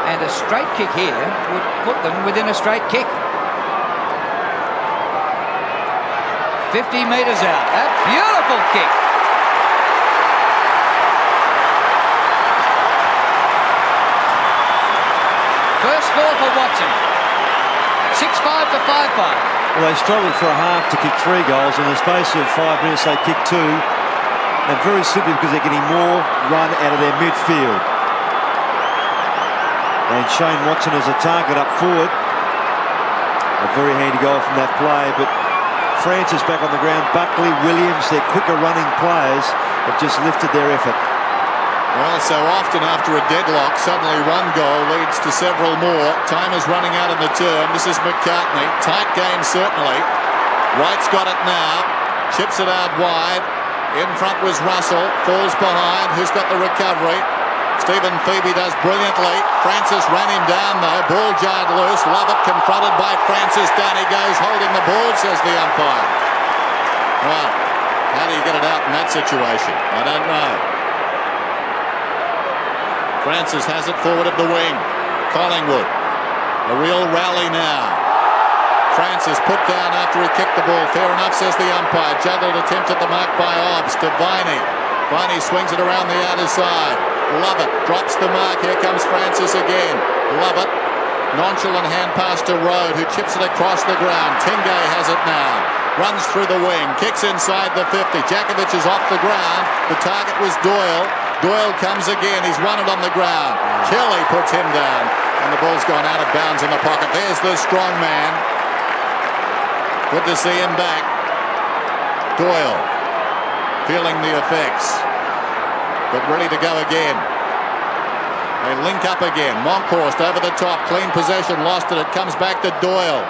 And a straight kick here would put them within a straight kick. 50 metres out. A beautiful kick. First score for Watson. 6-5 to 5-5. Well, they struggled for a half to kick 3 goals. In the space of 5 minutes, they kicked 2. And very simply because they're getting more run out of their midfield. And Shane Watson as a target up forward. A very handy goal from that play, but Francis back on the ground. Buckley, Williams, their quicker running players have just lifted their effort. Well, so often after a deadlock, suddenly one goal leads to several more. Time is running out in the term. This is McCartney. Tight game, certainly. White's got it now. Chips it out wide. In front was Russell. Falls behind. Who's got the recovery? Stephen Phoebe does brilliantly. Francis ran him down, though. Ball jarred loose. Lovett confronted by Francis. Down he goes, holding the ball, says the umpire. Well, how do you get it out in that situation? I don't know. Francis has it forward of the wing. Collingwood. A real rally now. Francis put down after he kicked the ball. Fair enough, says the umpire. Juggled attempt at the mark by Obbs to Viney. Viney swings it around the outer side. Lovett drops the mark. Here comes Francis again. Lovett. Nonchalant hand pass to Rode, who chips it across the ground. Tingay has it now. Runs through the wing. Kicks inside the 50. Jakovic is off the ground. The target was Doyle. Doyle comes again. He's won it on the ground. Kelly puts him down. And the ball's gone out of bounds in the pocket. There's the strong man. Good to see him back. Doyle feeling the effects, but ready to go again. They link up again. Monkhorst over the top. Clean possession. Lost it. It comes back to Doyle.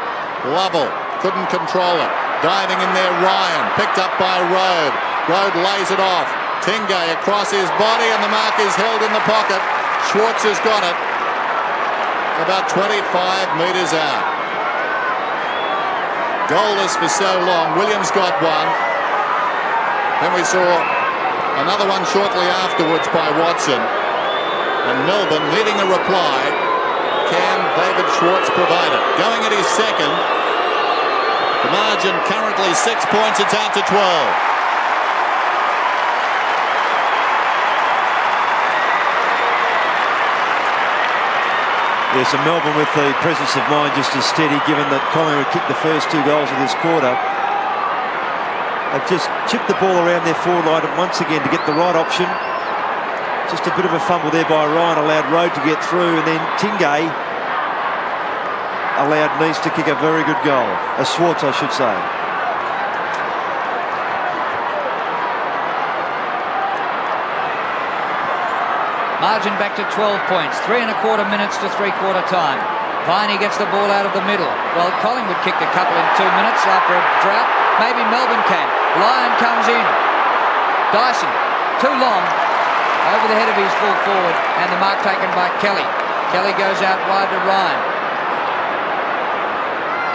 Lovell couldn't control it. Diving in there, Ryan. Picked up by Rode. Rode lays it off. Tingay across his body, and the mark is held in the pocket. Schwarz has got it. About 25 metres out. Goalless for so long. Williams got one. Then we saw another one shortly afterwards by Watson. And Melbourne needing a reply. Can David Schwarz provide it? Going at his second. The margin currently 6 points. It's out to 12. Yes, and Melbourne with the presence of mind just as steady, given that Collingwood kicked the first 2 goals of this quarter. They've just chipped the ball around their forward line once again to get the right option. Just a bit of a fumble there by Ryan, allowed Rode to get through, and then Tingay allowed Neese to kick a very good goal. A Schwarz, I should say. Margin back to 12 points. 3 1/4 minutes to 3/4 time. Viney gets the ball out of the middle. Well, Collingwood kicked a couple in 2 minutes after a drought. Maybe Melbourne can. Lyon comes in. Dyson, too long. Over the head of his full forward, and the mark taken by Kelly. Kelly goes out wide to Ryan.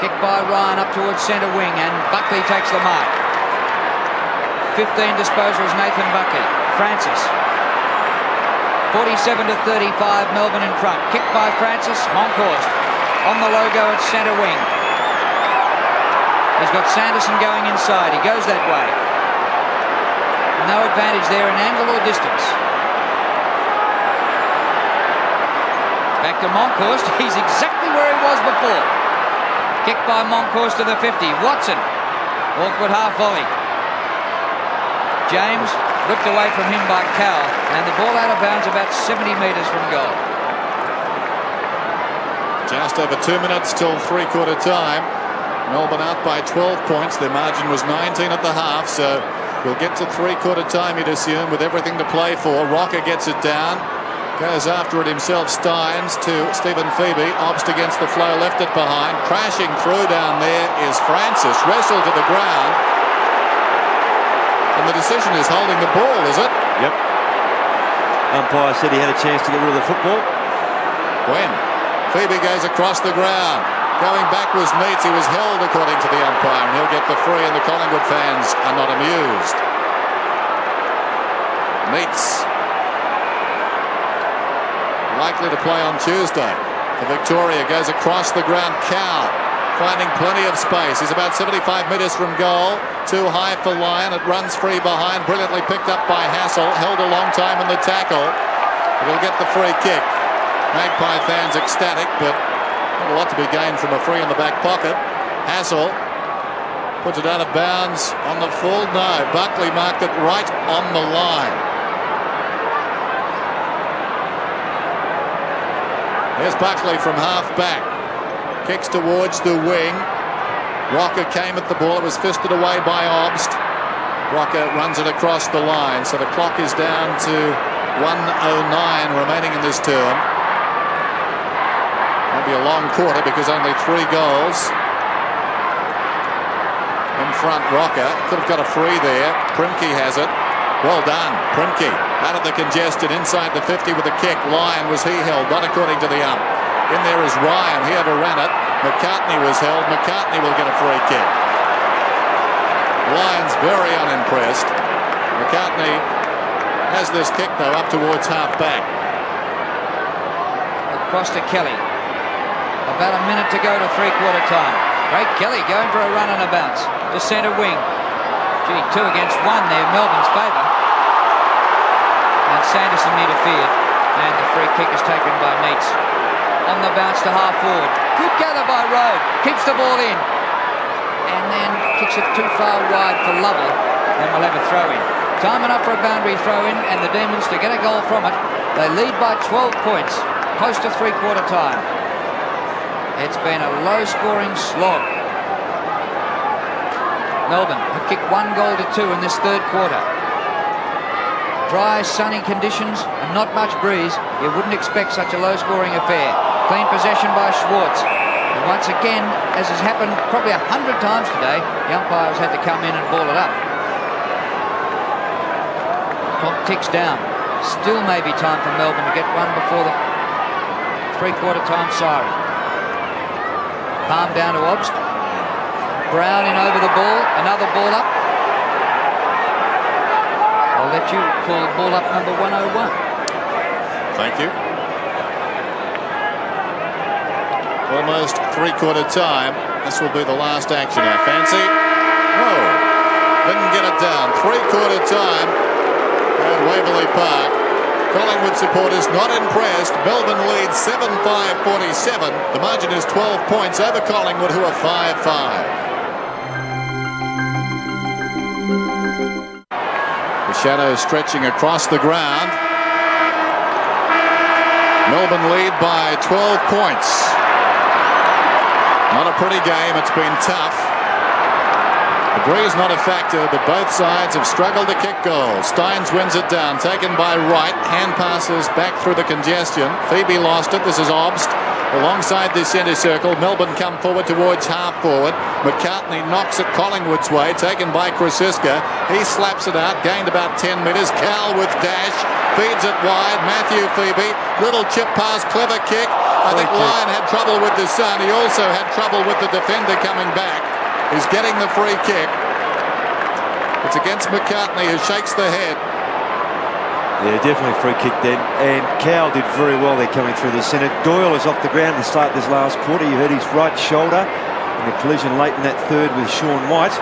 Kick by Ryan up towards centre wing, and Buckley takes the mark. 15 disposals, Nathan Buckley. Francis. 47 to 35, Melbourne in front. Kick by Francis. Monkhorst on the logo at centre wing. He's got Sanderson going inside. He goes that way. No advantage there in angle or distance. Back to Monkhorst. He's exactly where he was before. Kicked by Monkhorst to the 50. Watson. Awkward half volley. James ripped away from him by Cowell. And the ball out of bounds about 70 metres from goal. Just over 2 minutes till three-quarter time. Melbourne out by 12 points. Their margin was 19 at the half. So we'll get to three-quarter time, you'd assume, with everything to play for. Rocker gets it down. Goes after it himself. Stynes to Stephen Phoebe. Obst against the flow, left it behind. Crashing through down there is Francis. Wrestled to the ground. And the decision is holding the ball, is it? Yep. Umpire said he had a chance to get rid of the football. When Phoebe goes across the ground. Going back was Meets. He was held according to the umpire, and he'll get the free, and the Collingwood fans are not amused. Meets likely to play on Tuesday. For Victoria, goes across the ground. Cowell finding plenty of space. He's about 75 metres from goal. Too high for Lyon. It runs free behind. Brilliantly picked up by Hassel. Held a long time in the tackle. But he'll get the free kick. Magpie fans ecstatic, but not a lot to be gained from a free in the back pocket. Hassel puts it out of bounds on the full. No, Buckley marked it right on the line. Here's Buckley from half-back. Kicks towards the wing. Rocker came at the ball. It was fisted away by Obst. Rocker runs it across the line. So the clock is down to 1:09 remaining in this term. Maybe a long quarter because only 3 goals. In front, Rocker. Could have got a free there. Primke has it. Well done, Primke. Out of the congestion inside the 50 with a kick. Lyon, was he held? Not according to the ump. In there is Ryan. He overran it. McCartney was held. McCartney will get a free kick. Lyon's very unimpressed. McCartney has this kick, though, up towards half-back. Across to Kelly. About a minute to go to three-quarter time. Great Kelly going for a run and a bounce. To centre wing. Gee, 2 against 1 there, Melbourne's favour. And Sanderson interfered. And the free kick is taken by Meets. On the bounce to half forward. Good gather by Rowe. Keeps the ball in. And then kicks it too far wide for Lovell. And we'll have a throw in. Time enough for a boundary throw in, and the Demons to get a goal from it. They lead by 12 points. Close to three-quarter time. It's been a low-scoring slog. Melbourne have kicked 1 goal to 2 in this third quarter. Dry, sunny conditions and not much breeze. You wouldn't expect such a low-scoring affair. Clean possession by Schwarz. And once again, as has happened probably 100 times today, the umpires had to come in and ball it up. Clock ticks down. Still may be time for Melbourne to get one before the three-quarter time siren. Palm down to Obst. Brown in over the ball. Another ball up. I'll let you call ball up number 101. Thank you. Almost three-quarter time. This will be the last action, I fancy. Oh, didn't get it down. Three-quarter time at Waverley Park. Collingwood supporters not impressed. Melbourne leads 7-5-47. The margin is 12 points over Collingwood, who are 5-5. The shadow stretching across the ground. Melbourne lead by 12 points. Not a pretty game. It's been tough. The breeze not a factor, but both sides have struggled to kick goals. Stynes wins it down, taken by Wright. Hand passes back through the congestion. Phoebe lost it. This is Obst. Alongside the centre circle, Melbourne come forward towards half forward. McCartney knocks it Collingwood's way, taken by Krasiska. He slaps it out, gained about 10 metres. Cowell with dash, feeds it wide. Matthew Phoebe, little chip pass, clever kick. I think Lyon had trouble with the sun. He also had trouble with the defender coming back. He's getting the free kick. It's against McCartney, who shakes the head. Yeah, definitely free kick then. And Cowell did very well there coming through the centre. Doyle is off the ground to start this last quarter. You heard his right shoulder in the collision late in that third with Sean White.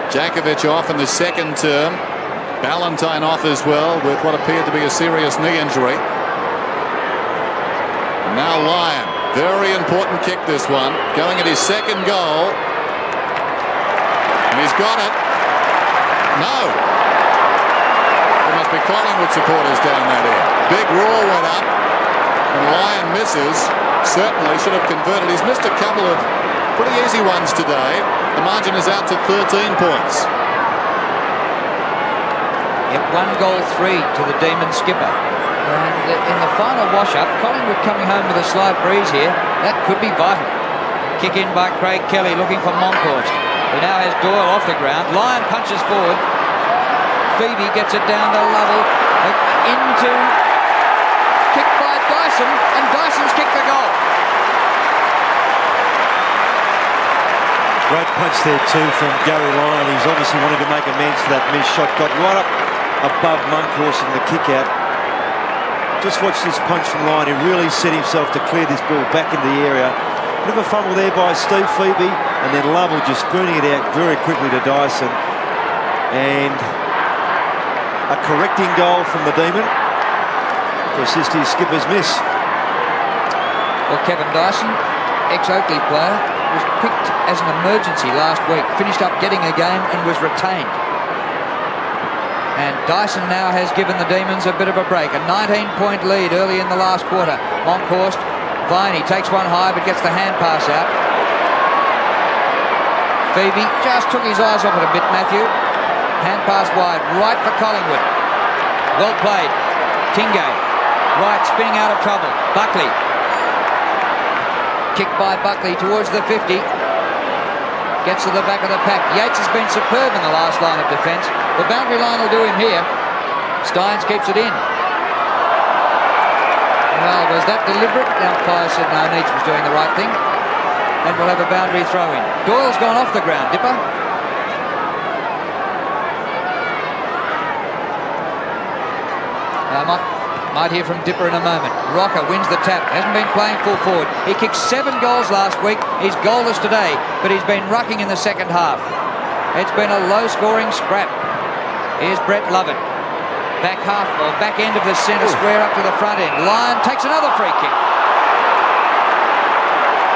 Jakovic off in the second term. Ballantyne off as well with what appeared to be a serious knee injury. And now Lyon, very important kick this one, going at his second goal. And he's got it. No. There must be Collingwood supporters down that end. Big roar went up and Lyon misses. Certainly should have converted. He's missed a couple of pretty easy ones today. The margin is out to 13 points. Yep, 1-3 to the Demon skipper. And in the final wash-up, Collingwood coming home with a slight breeze here. That could be vital. Kick in by Craig Kelly looking for Monkhorst. He now has Doyle off the ground. Lyon punches forward. Phoebe gets it down to Lovell. Into... kicked by Dyson. And Dyson's kicked the goal. Great punch there too from Garry Lyon. He's obviously wanted to make amends for that missed shot. Got right up above Monkhorst in the kick out. Just watch this punch from Lyon. He really set himself to clear this ball back into the area. Bit of a fumble there by Steve Phoebe, and then Lovell just spooning it out very quickly to Dyson. And a correcting goal from the Demon to assist his skipper's miss. Well, Kevin Dyson, ex-Oakley player, was picked as an emergency last week, finished up getting a game and was retained. And Dyson now has given the Demons a bit of a break. A 19-point lead early in the last quarter. Monkhorst, Viney takes one high but gets the hand pass out. Phoebe just took his eyes off it a bit, Matthew. Hand pass wide, right for Collingwood. Well played. Tingay, right, spinning out of trouble. Buckley. Kicked by Buckley towards the 50. Gets to the back of the pack. Yates has been superb in the last line of defence. The boundary line will do him here. Stynes keeps it in. Well, was that deliberate? The umpire said no, Neitz was doing the right thing. And we'll have a boundary throw in. Doyle's gone off the ground, Dipper. Might hear from Dipper in a moment. Rocker wins the tap. Hasn't been playing full forward. He kicked 7 goals last week. He's goalless today, but he's been rucking in the second half. It's been a low-scoring scrap. Here's Brett Lovett. Back half or back end of the centre square up to the front end. Lyon takes another free kick.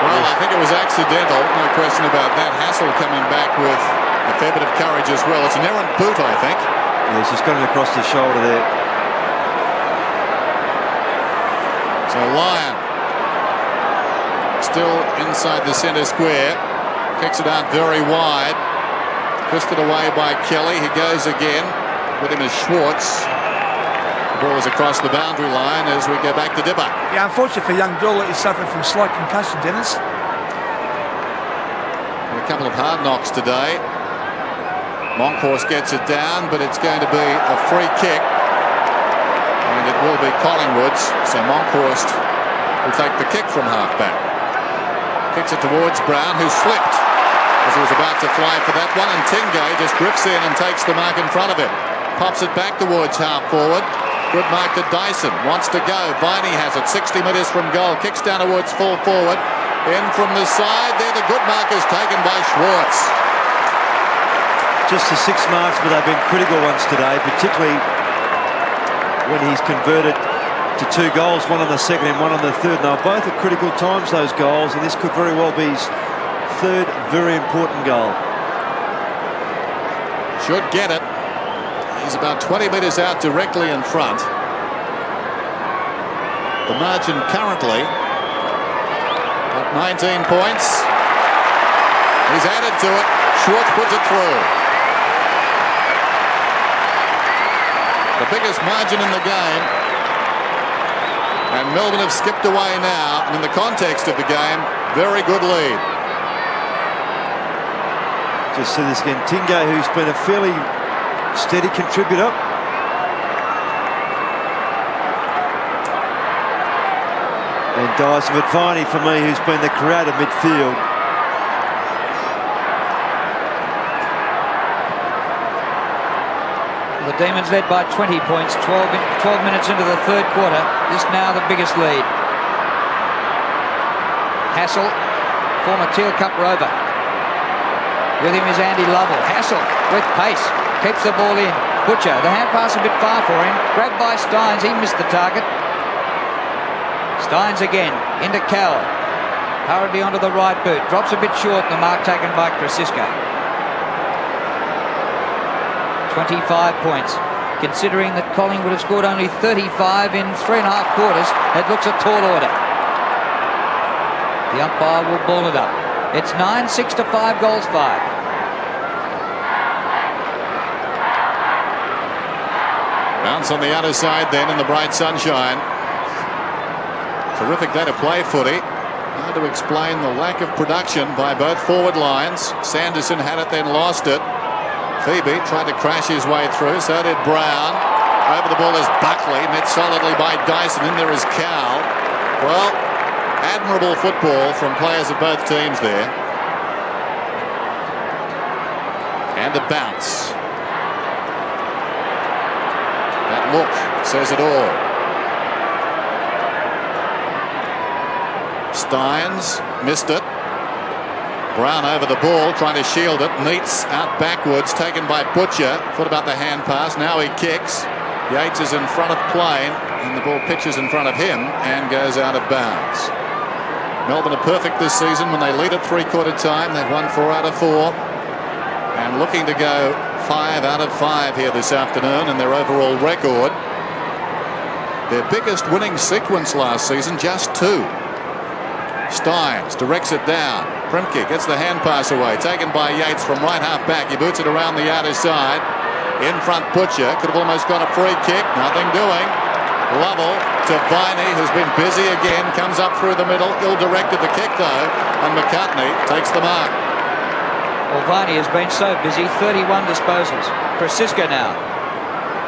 Well, I think it was accidental. No question about that. Hassel coming back with a fair bit of courage as well. It's an errant boot, I think. Yeah, he's just got it across the shoulder there. So Lyon still inside the centre square, kicks it out very wide, twisted away by Kelly. He goes again. With him is Schwarz. The ball is across the boundary line as we go back to Dipper. Yeah, unfortunately for young Doyle, he's suffering from slight concussion, Dennis. A couple of hard knocks today. Monkhorst gets it down, but it's going to be a free kick. And it will be Collingwood's, so Monkhorst will take the kick from half-back. Kicks it towards Brown, who slipped as he was about to fly for that one, and Tingay just drifts in and takes the mark in front of him. Pops it back towards half-forward. Good mark to Dyson. Wants to go. Viney has it. 60 metres from goal. Kicks down towards full forward. In from the side. There the good mark is taken by Schwarz. Just the 6 marks, but they've been critical ones today, particularly when he's converted to 2 goals, one on the second and one on the third. And they were both at critical times, those goals, and this could very well be his 3rd very important goal. Should get it. He's about 20 metres out directly in front. The margin currently at 19 points. He's added to it. Schwarz puts it through. The biggest margin in the game, and Melbourne have skipped away now. In the context of the game, very good lead. Just see this again, Tingay, who's been a fairly steady contributor. And Dyson, but Viney for me, who's been the creative midfield. The Demons led by 20 points, 12 minutes into the 3rd quarter. This now the biggest lead. Hassel, former Teal Cup rover. With him is Andy Lovell. Hassel with pace, keeps the ball in. Butcher, the hand pass a bit far for him. Grabbed by Stynes, he missed the target. Stynes again, into Cal. Hurriedly onto the right boot. Drops a bit short, the mark taken by Krasiska. 25 points. Considering that Collingwood have scored only 35 in 3.5 quarters, it looks a tall order. The umpire will ball it up. It's 9-6 to 5 goals 5. Bounce on the outer side then in the bright sunshine. Terrific day to play footy. Hard to explain the lack of production by both forward lines. Sanderson had it, then lost it. Phoebe tried to crash his way through, so did Brown. Over the ball is Buckley, met solidly by Dyson. In there is Cal. Well, admirable football from players of both teams there. And a bounce. That look says it all. Stynes missed it. Brown over the ball, trying to shield it. Meets out backwards, taken by Butcher. Thought about the hand pass. Now he kicks. Yates is in front of Plain, and the ball pitches in front of him and goes out of bounds. Melbourne are perfect this season when they lead at three-quarter time. They've won 4 out of 4. And looking to go 5 out of 5 here this afternoon in their overall record. Their biggest winning sequence last season, just 2. Stynes directs it down. Primke gets the hand pass away. Taken by Yates from right half back. He boots it around the outer side. In front Butcher. Could have almost got a free kick. Nothing doing. Lovell to Viney, who's been busy again. Comes up through the middle. Ill-directed the kick though. And McCartney takes the mark. Well, Viney has been so busy. 31 disposals. Krasiska now.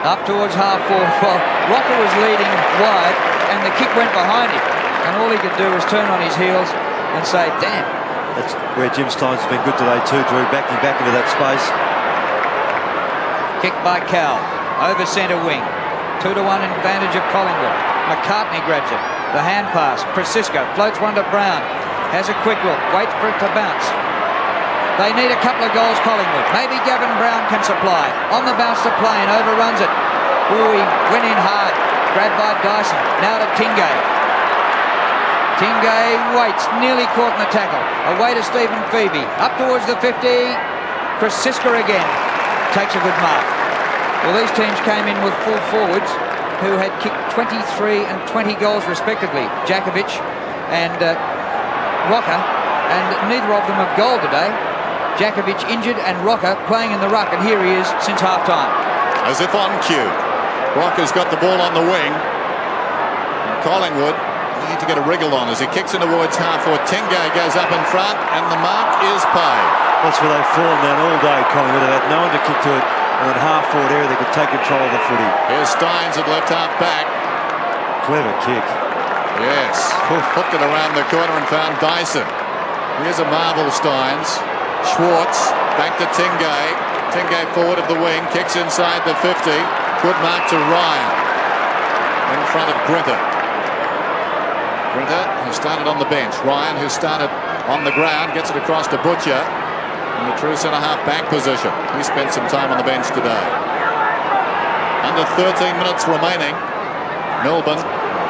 Up towards half forward. Well, Rocker was leading wide and the kick went behind him. And all he could do was turn on his heels and say, damn. That's where Jim Stynes has been good today too, Drew, backing back into that space. Kick by Cal, over centre wing. 2-1 advantage of Collingwood. McCartney grabs it. The hand pass, Krasiska floats one to Brown. Has a quick look, waits for it to bounce. They need a couple of goals, Collingwood. Maybe Gavin Brown can supply. On the bounce to Plain, overruns it. Ooh, he went in hard. Grabbed by Dyson. Now to Tingay. Tingay waits, nearly caught in the tackle. Away to Stephen Phoebe. Up towards the 50. Krasiska again. Takes a good mark. Well, these teams came in with full forwards who had kicked 23 and 20 goals respectively. Jakovic and Rocker. And neither of them have goal today. Jakovic injured and Rocker playing in the ruck. And here he is since half-time. As if on cue. Rocker's got the ball on the wing. And Collingwood need to get a wriggle on as he kicks in towards half-forward. Tingay goes up in front and the mark is paid. That's where they've fallen down all day, Collingwood. They've had no one to kick to it, and at half-forward area they could take control of the footy. Here's Stynes at left half back. Clever kick. Yes. Hooked it around the corner and found Dyson. Here's a marvel, Stynes. Schwarz back to Tingay. Tingay forward of the wing, kicks inside the 50. Good mark to Ryan. In front of Grinter. Grinter, who started on the bench. Ryan, who started on the ground, gets it across to Butcher in the true centre-half back position. He spent some time on the bench today. Under 13 minutes remaining. Melbourne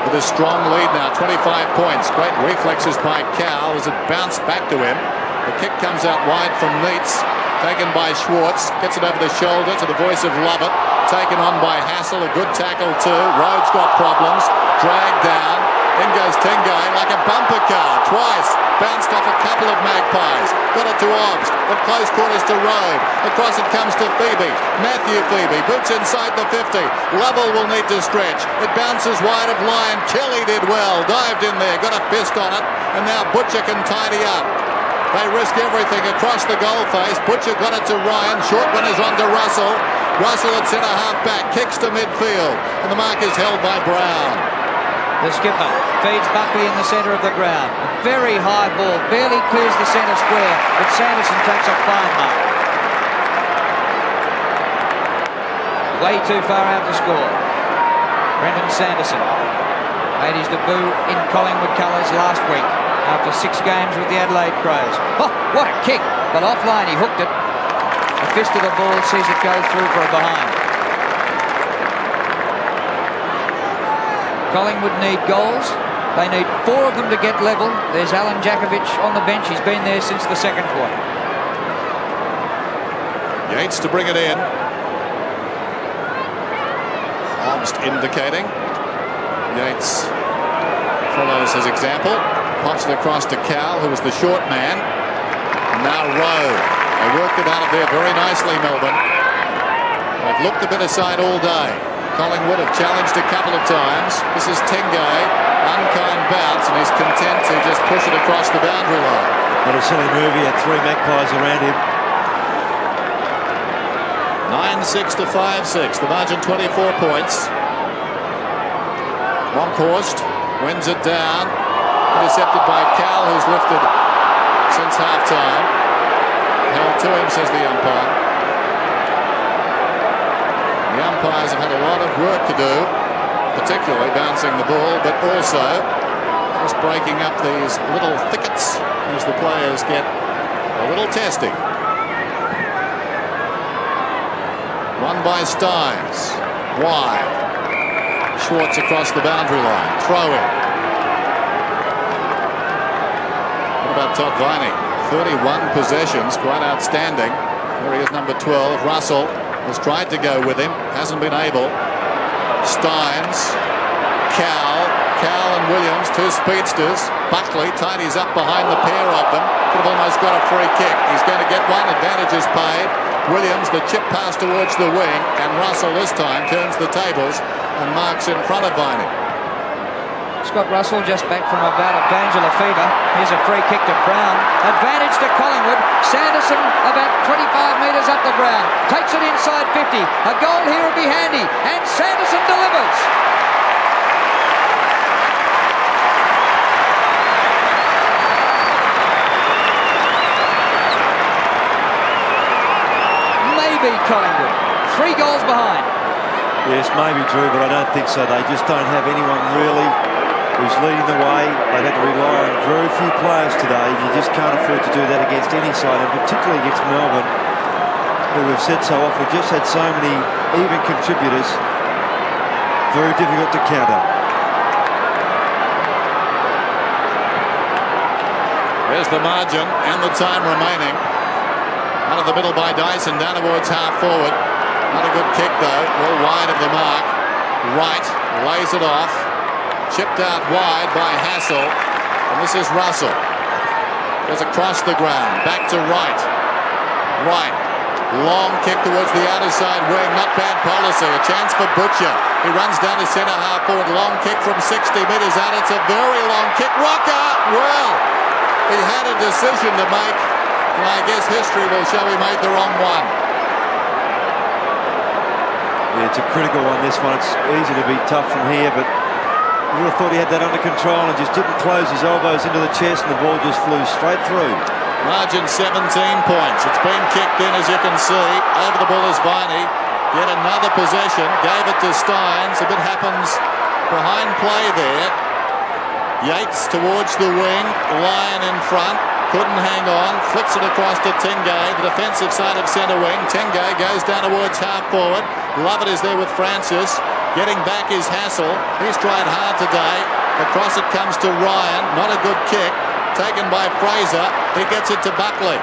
with a strong lead now, 25 points. Great reflexes by Cal as it bounced back to him. The kick comes out wide from Neitz. Taken by Schwarz. Gets it over the shoulder to the voice of Lovett. Taken on by Hassel. A good tackle too. Rhodes got problems. Dragged down. In goes Tingay like a bumper car. Twice. Bounced off a couple of Magpies. Got it to Obbs. At close quarters to Rhodes. Across it comes to Phoebe. Matthew Phoebe. Boots inside the 50. Lovell will need to stretch. It bounces wide of Lyon. Kelly did well. Dived in there. Got a fist on it. And now Butcher can tidy up. They risk everything across the goal face. Butcher got it to Ryan. Short one is on to Russell. Russell at centre half back. Kicks to midfield. And the mark is held by Brown. The skipper feeds Buckley in the centre of the ground. A very high ball. Barely clears the centre square. But Sanderson takes a fine mark. Way too far out to score. Brendan Sanderson made his debut in Collingwood colours last week. After 6 games with the Adelaide Crows. Oh, what a kick! But offline he hooked it. A fist of the ball sees it go through for a behind. Collingwood need goals. They need 4 of them to get level. There's Alan Jakovic on the bench. He's been there since the second quarter. Yates to bring it in. Almost indicating. Yates follows his example. Pops it across to Cal, who was the short man. And now Rowe. They worked it out of there very nicely, Melbourne. They've looked a bit aside all day. Collingwood have challenged a couple of times. This is Tingay, unkind bounce, and he's content to just push it across the boundary line. Not a silly move. He had 3 Magpies around him. 9-6 to 5-6. The margin 24 points. Longhorst wins it down. Intercepted by Cal, who's lifted since half-time. Held to him, says the umpire. The umpires have had a lot of work to do, particularly bouncing the ball, but also just breaking up these little thickets as the players get a little testy. Won by Stynes. Wide. Schwarz across the boundary line. Throw in. What about Todd Viney? 31 possessions, quite outstanding. There he is, number 12. Russell has tried to go with him, hasn't been able. Stynes, Cal and Williams, 2 speedsters. Buckley tidies up behind the pair of them. Could have almost got a free kick. He's going to get one. Advantage is paid. Williams, the chip pass towards the wing, and Russell this time turns the tables and marks in front of Viney. Scott Russell just back from a bout of glandular fever. Here's a free kick to Brown. Advantage to Collingwood. Sanderson about 25 metres up the ground. Takes it inside 50. A goal here would be handy. And Sanderson delivers. Maybe Collingwood. 3 goals behind. Yes, maybe, Drew, but I don't think so. They just don't have anyone really who's leading the way. They've had to rely on very few players today. You just can't afford to do that against any side, and particularly against Melbourne, who we've said so often, just had so many even contributors. Very difficult to counter. There's the margin and the time remaining. Out of the middle by Dyson, down towards half forward. Not a good kick though, well wide of the mark. Wright lays it off. Chipped out wide by Hassel. And this is Russell. Goes across the ground. Back to Wright. Wright. Long kick towards the outer side wing. Not bad policy. A chance for Butcher. He runs down to centre half forward. Long kick from 60 metres out. It's a very long kick. Rocker! Well, he had a decision to make. And I guess history will show he made the wrong one. Yeah, it's a critical one, this one. It's easy to be tough from here, but I would have thought he had that under control and just didn't close his elbows into the chest, and the ball just flew straight through. Margin 17 points. It's been kicked in, as you can see. Over the ball is Viney. Yet another possession. Gave it to Stynes. A bit happens behind play there. Yates towards the wing. Lyon in front. Couldn't hang on. Flicks it across to Tingay, the defensive side of centre wing. Tingay goes down towards half forward. Lovett is there with Francis. Getting back is Hassel. He's tried hard today. Across it comes to Ryan. Not a good kick. Taken by Fraser. He gets it to Buckley.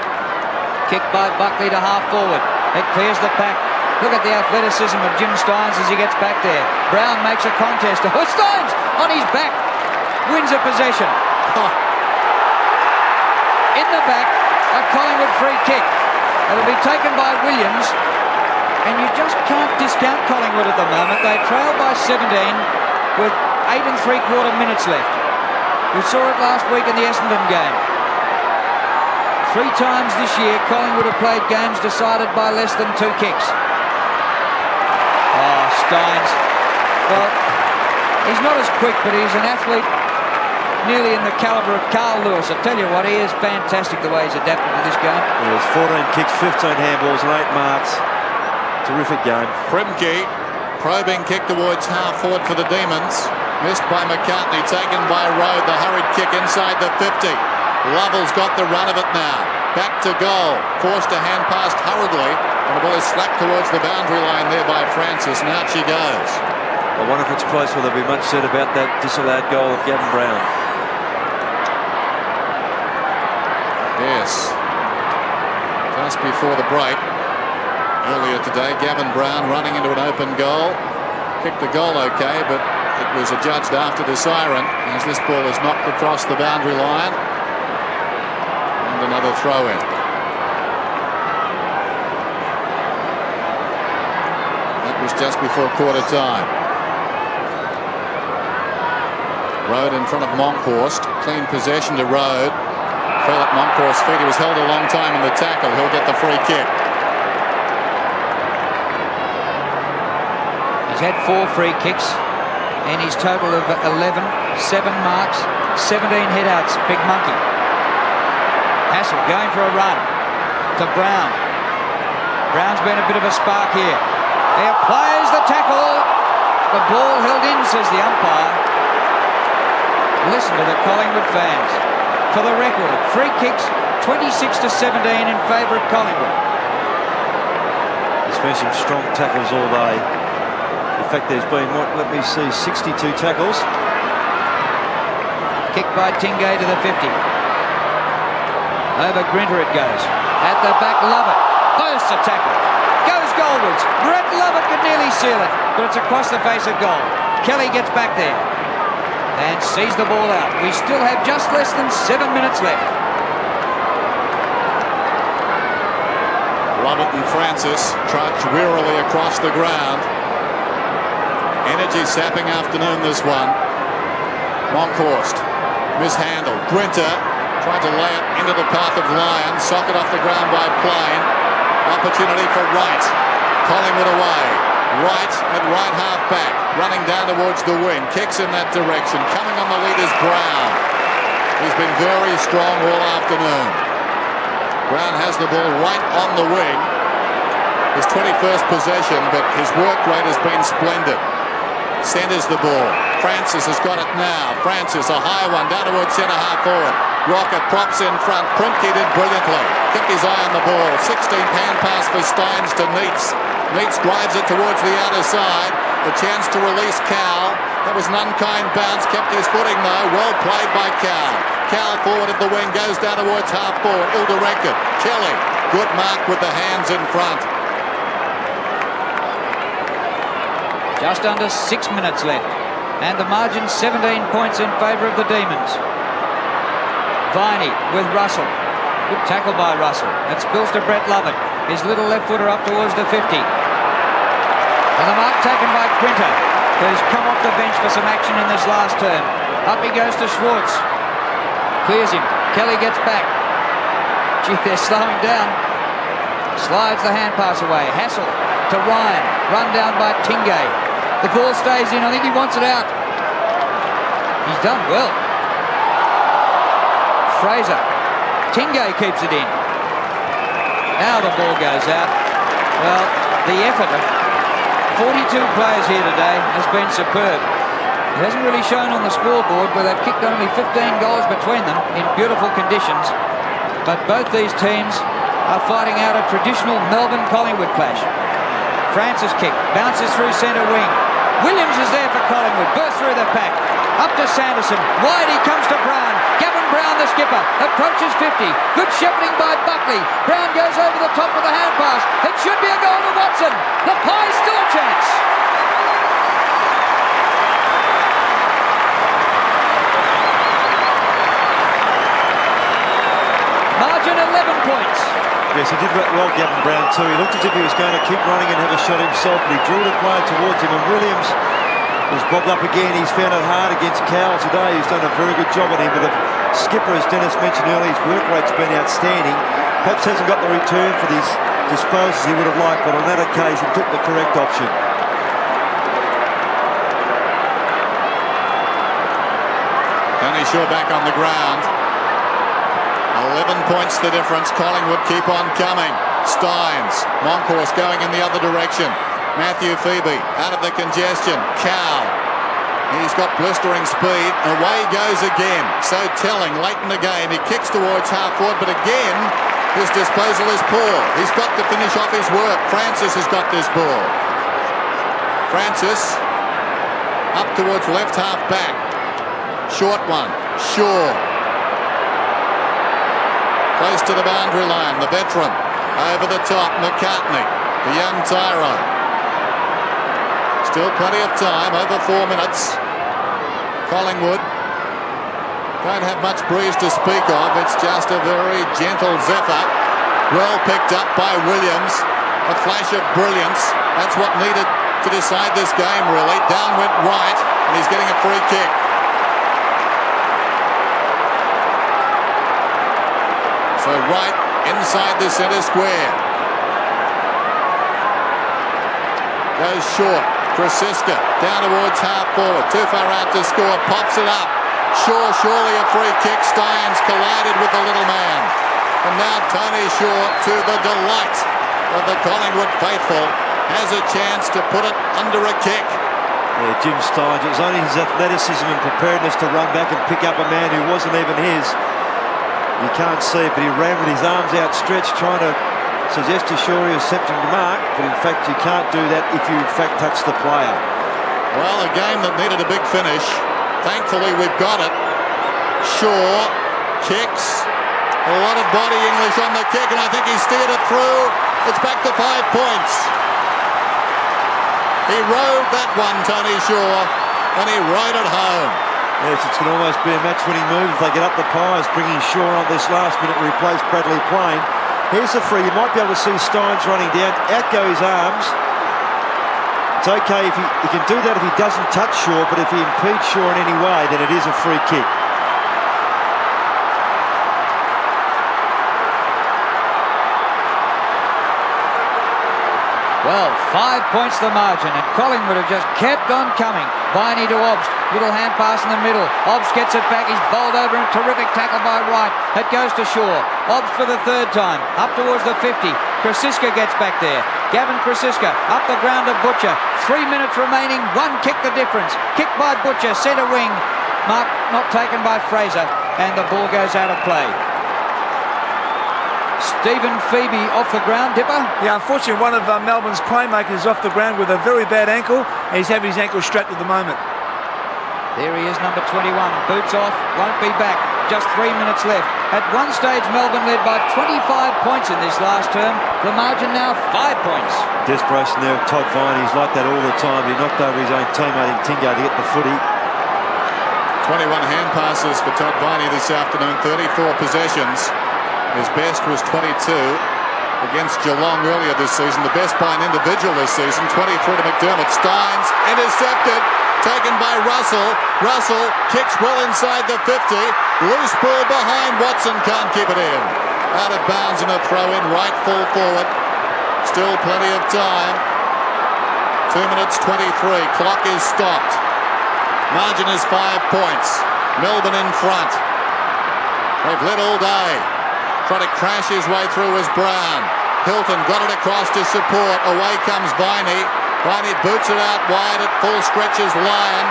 Kick by Buckley to half forward. It clears the pack. Look at the athleticism of Jim Stynes as he gets back there. Brown makes a contest. Oh, Stynes on his back. Wins a possession. In the back, a Collingwood free kick. It'll be taken by Williams. And you just can't discount Collingwood at the moment. They trail by 17 with 8 3/4 minutes left. We saw it last week in the Essendon game. 3 times this year, Collingwood have played games decided by less than 2 kicks. Oh, Stynes. Well, he's not as quick, but he's an athlete nearly in the calibre of Carl Lewis. I tell you what, he is fantastic the way he's adapted to this game. It was 14 kicks, 15 handballs and 8 marks. Terrific game. Primke, probing kick towards half forward for the Demons. Missed by McCartney, taken by Rowe. The hurried kick inside the 50. Lovell's got the run of it now. Back to goal. Forced to hand past hurriedly. And the ball is slapped towards the boundary line there by Francis. And out she goes. I wonder if it's close, will there be much said about that disallowed goal of Gavin Brown? Yes. Just before the break, earlier today, Gavin Brown running into an open goal. Kicked the goal okay, but it was adjudged after the siren as this ball is knocked across the boundary line. And another throw in. That was just before quarter time. Road in front of Monkhorst. Clean possession to Road. Fell at Monkhorst's feet. He was held a long time in the tackle. He'll get the free kick. He's had 4 free kicks in his total of 11. 7 marks, 17 headouts. Big monkey. Hassel going for a run to Brown. Brown's been a bit of a spark here. He applies the tackle. The ball held in, says the umpire. Listen to the Collingwood fans. For the record, free kicks 26-17 in favour of Collingwood. There's been some strong tackles all day. In fact, there's been, let me see, 62 tackles. Kick by Tingay to the 50. Over Grinter it goes. At the back, Lovett. Bursts a tackle. Goes Goldwards. Brett Lovett could nearly seal it, but it's across the face of goal. Kelly gets back there and sees the ball out. We still have just less than 7 minutes left. Lovett and Francis trudge wearily across the ground. Energy sapping afternoon, this one. Monkhorst mishandled. Grinter tried to lay it into the path of Lyon. Socket off the ground by Plain. Opportunity for Wright. Collingwood away. Wright at right half back, running down towards the wing. Kicks in that direction. Coming on the lead is Brown. He's been very strong all afternoon. Brown has the ball right on the wing. His 21st possession, but his work rate has been splendid. Centres the ball. Francis has got it now. Francis, a high one, down towards centre half forward. Rocket props in front. Primke did brilliantly. Kept his eye on the ball. 16th hand pass for Stynes to Neitz. Neitz drives it towards the outer side. The chance to release Cal. That was an unkind bounce. Kept his footing though. Well played by Cal. Cal forward at the wing. Goes down towards half forward. Ill-directed. Kelly. Good mark with the hands in front. Just under 6 minutes left. And the margin 17 points in favour of the Demons. Viney with Russell. Good tackle by Russell. It spills to Brett Lovett. His little left footer up towards the 50. And the mark taken by Grinter, who's come off the bench for some action in this last term. Up he goes to Schwarz. Clears him. Kelly gets back. Gee, they're slowing down. Slides the hand pass away. Hassel to Ryan. Run down by Tingay. The ball stays in. I think he wants it out. He's done well. Fraser. Tingay keeps it in. Now the ball goes out. Well, the effort of 42 players here today has been superb. It hasn't really shown on the scoreboard where they've kicked only 15 goals between them in beautiful conditions. But both these teams are fighting out a traditional Melbourne-Collingwood clash. Francis kick. Bounces through centre wing. Williams is there for Collingwood. Bursts through the pack. Up to Sanderson. Wide he comes to Brown. Gavin Brown, the skipper, approaches 50. Good shepherding by Buckley. Brown goes over the top with the hand pass. It should be a goal to Watson. The Pies still a chance. Margin 11 points. Yes, he did well, Gavin Brown too. He looked as if he was going to keep running and have a shot himself, but he drew the player towards him, and Williams was bobbed up again. He's found it hard against Cowell today. He's done a very good job on him, but the skipper, as Dennis mentioned earlier, his work rate's been outstanding. Perhaps hasn't got the return for these disposals he would have liked, but on that occasion took the correct option. Danny Shaw back on the ground. 11 points the difference. Collingwood keep on coming. Stynes. Monkhorst going in the other direction. Matthew Phoebe out of the congestion. Cal. He's got blistering speed. Away he goes again. So telling late in the game. He kicks towards half forward, but again his disposal is poor. He's got to finish off his work. Francis has got this ball. Francis Up towards left half back. Short one. Shaw. Close to the boundary line. The veteran. Over the top. McCartney. The young tyro. Still plenty of time. Over 4 minutes. Collingwood don't have much breeze to speak of. It's just a very gentle zephyr. Well picked up by Williams. A flash of brilliance. That's what needed to decide this game, really. Down went Wright, and he's getting a free kick. So Wright inside the centre square. Goes short. Krasiska down towards half forward. Too far out to score. Pops it up. Shaw, surely a free kick. Stynes collided with the little man. And now Tony Shaw, to the delight of the Collingwood faithful, has a chance to put it under a kick. Yeah, Jim Stynes, it was only his athleticism and preparedness to run back and pick up a man who wasn't even his. You can't see it, but he ran with his arms outstretched, trying to suggest to Shaw he was attempting to mark, but in fact you can't do that if you in fact touch the player. Well, a game that needed a big finish. Thankfully we've got it. Shaw kicks. A lot of body English on the kick, and I think he steered it through. It's back to 5 points. He rode that one, Tony Shaw, and he rode it home. Yes, it's going to almost be a match-winning move if they get up the Pies, bringing Shaw on this last minute to replace Bradley Plain. Here's the free. You might be able to see Stynes running down. Out go his arms. It's okay if he can do that if he doesn't touch Shaw, but if he impedes Shaw in any way, then it is a free kick. Well, 5 points the margin, and Collingwood have just kept on coming. Viney to Obst, little hand pass in the middle. Obst gets it back, he's bowled over him. Terrific tackle by Wright. It goes to Shaw. Obst for the third time, up towards the 50. Krasiska gets back there. Gavin Krasiska up the ground to Butcher. 3 minutes remaining, one kick the difference. Kick by Butcher, centre wing. Mark not taken by Fraser, and the ball goes out of play. Stephen Phoebe off the ground, Dipper. Yeah, unfortunately, one of Melbourne's playmakers is off the ground with a very bad ankle. And he's having his ankle strapped at the moment. There he is, number 21. Boots off, won't be back. Just 3 minutes left. At one stage, Melbourne led by 25 points in this last term. The margin now 5 points. Desperation there of Todd Viney. He's like that all the time. He knocked over his own teammate in Tingo to get the footy. 21 hand passes for Todd Viney this afternoon. 34 possessions. His best was 22 against Geelong earlier this season. The best by an individual this season, 23 to McDermott. Stynes intercepted, taken by Russell. Russell kicks well inside the 50. Loose ball behind Watson, can't keep it in. Out of bounds and a throw in, right full forward. Still plenty of time. 2 minutes 23, clock is stopped. Margin is 5 points. Melbourne in front. They've led all day. Trying to crash his way through as Brown. Hilton got it across to support. Away comes Viney. Viney boots it out wide at full stretches Lyon.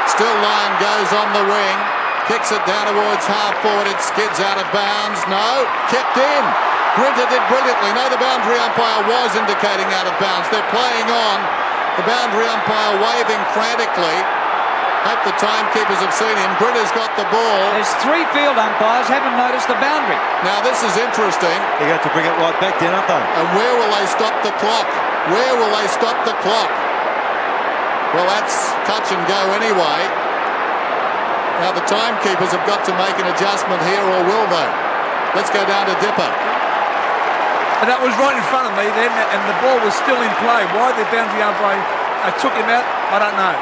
Still Lyon goes on the wing. Kicks it down towards half forward. It skids out of bounds. No, kept in. Grinter did brilliantly. No, the boundary umpire was indicating out of bounds. They're playing on. The boundary umpire waving frantically. Hope the timekeepers have seen him. Grinter's got the ball. There's 3 field umpires haven't noticed the boundary. Now this is interesting. They got to bring it right back down, aren't they? And where will they stop the clock? Where will they stop the clock? Well, that's touch and go anyway. Now the timekeepers have got to make an adjustment here, or will they? Let's go down to Dipper. And that was right in front of me then, and the ball was still in play. Why the boundary umpire took him out, I don't know.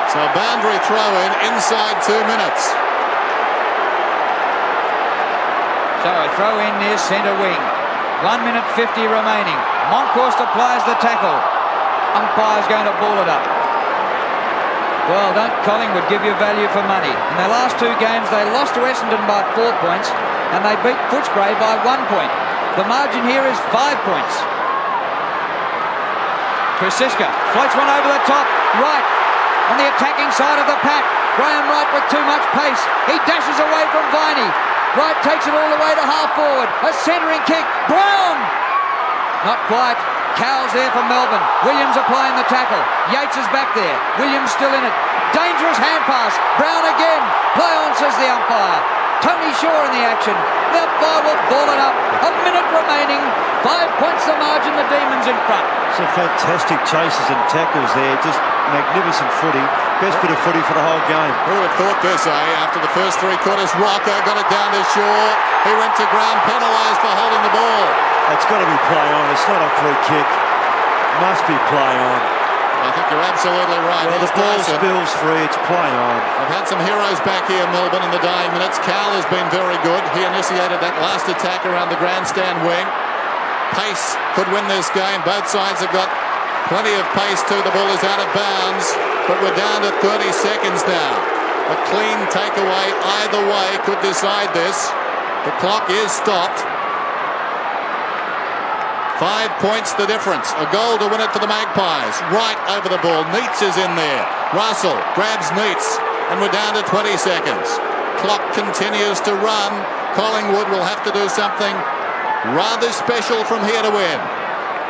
So boundary throw in inside 2 minutes. So a throw in near centre wing. 1 minute 50 remaining. Monkhorst applies the tackle. Umpire's going to ball it up. Well, don't Collingwood give you value for money? In their last 2 games, they lost to Essendon by 4 points, and they beat Footscray by 1 point. The margin here is 5 points. Krasiska floats one over the top. Right. On the attacking side of the pack. Graham Wright with too much pace. He dashes away from Viney. Wright takes it all the way to half forward. A centering kick. Brown! Not quite. Cowell's there for Melbourne. Williams applying the tackle. Yates is back there. Williams still in it. Dangerous hand pass. Brown again. Play on, says the umpire. Tony Shaw in the action. The umpire will ball it up. A minute remaining. 5 points the margin. The Demons in front. Some fantastic chases and tackles there. Just magnificent footy. Best bit of footy for the whole game. Who would have thought this, After the first 3 quarters, Rocker got it down to Shaw. He went to ground, penalised for holding the ball. It's got to be play on. It's not a free kick. Must be play on. I think you're absolutely right. Well, the ball spills free. It's play on. I've had some heroes back here, Melbourne, in the dying minutes. Cowell has been very good. He initiated that last attack around the grandstand wing. Pace could win this game. Both sides have got plenty of pace too. The ball is out of bounds, but we're down to 30 seconds now. A clean takeaway either way could decide this. The clock is stopped. 5 points the difference. A goal to win it for the Magpies. Right over the ball. Neitz is in there. Russell grabs Neitz, and we're down to 20 seconds. Clock continues to run. Collingwood will have to do something rather special from here to win.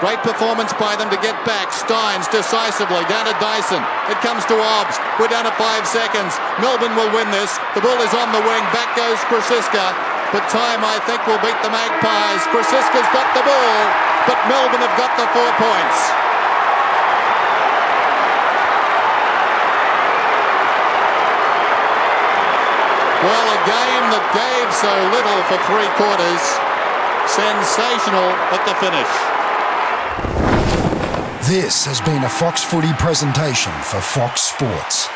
Great performance by them to get back. Stynes decisively down to Dyson. It comes to Obbs. We're down to 5 seconds. Melbourne will win this. The ball is on the wing. Back goes Krasiska. But time, I think, will beat the Magpies. Krasiska's got the ball, but Melbourne have got the 4 points. Well, a game that gave so little for 3 quarters. Sensational at the finish. This has been a Fox Footy presentation for Fox Sports.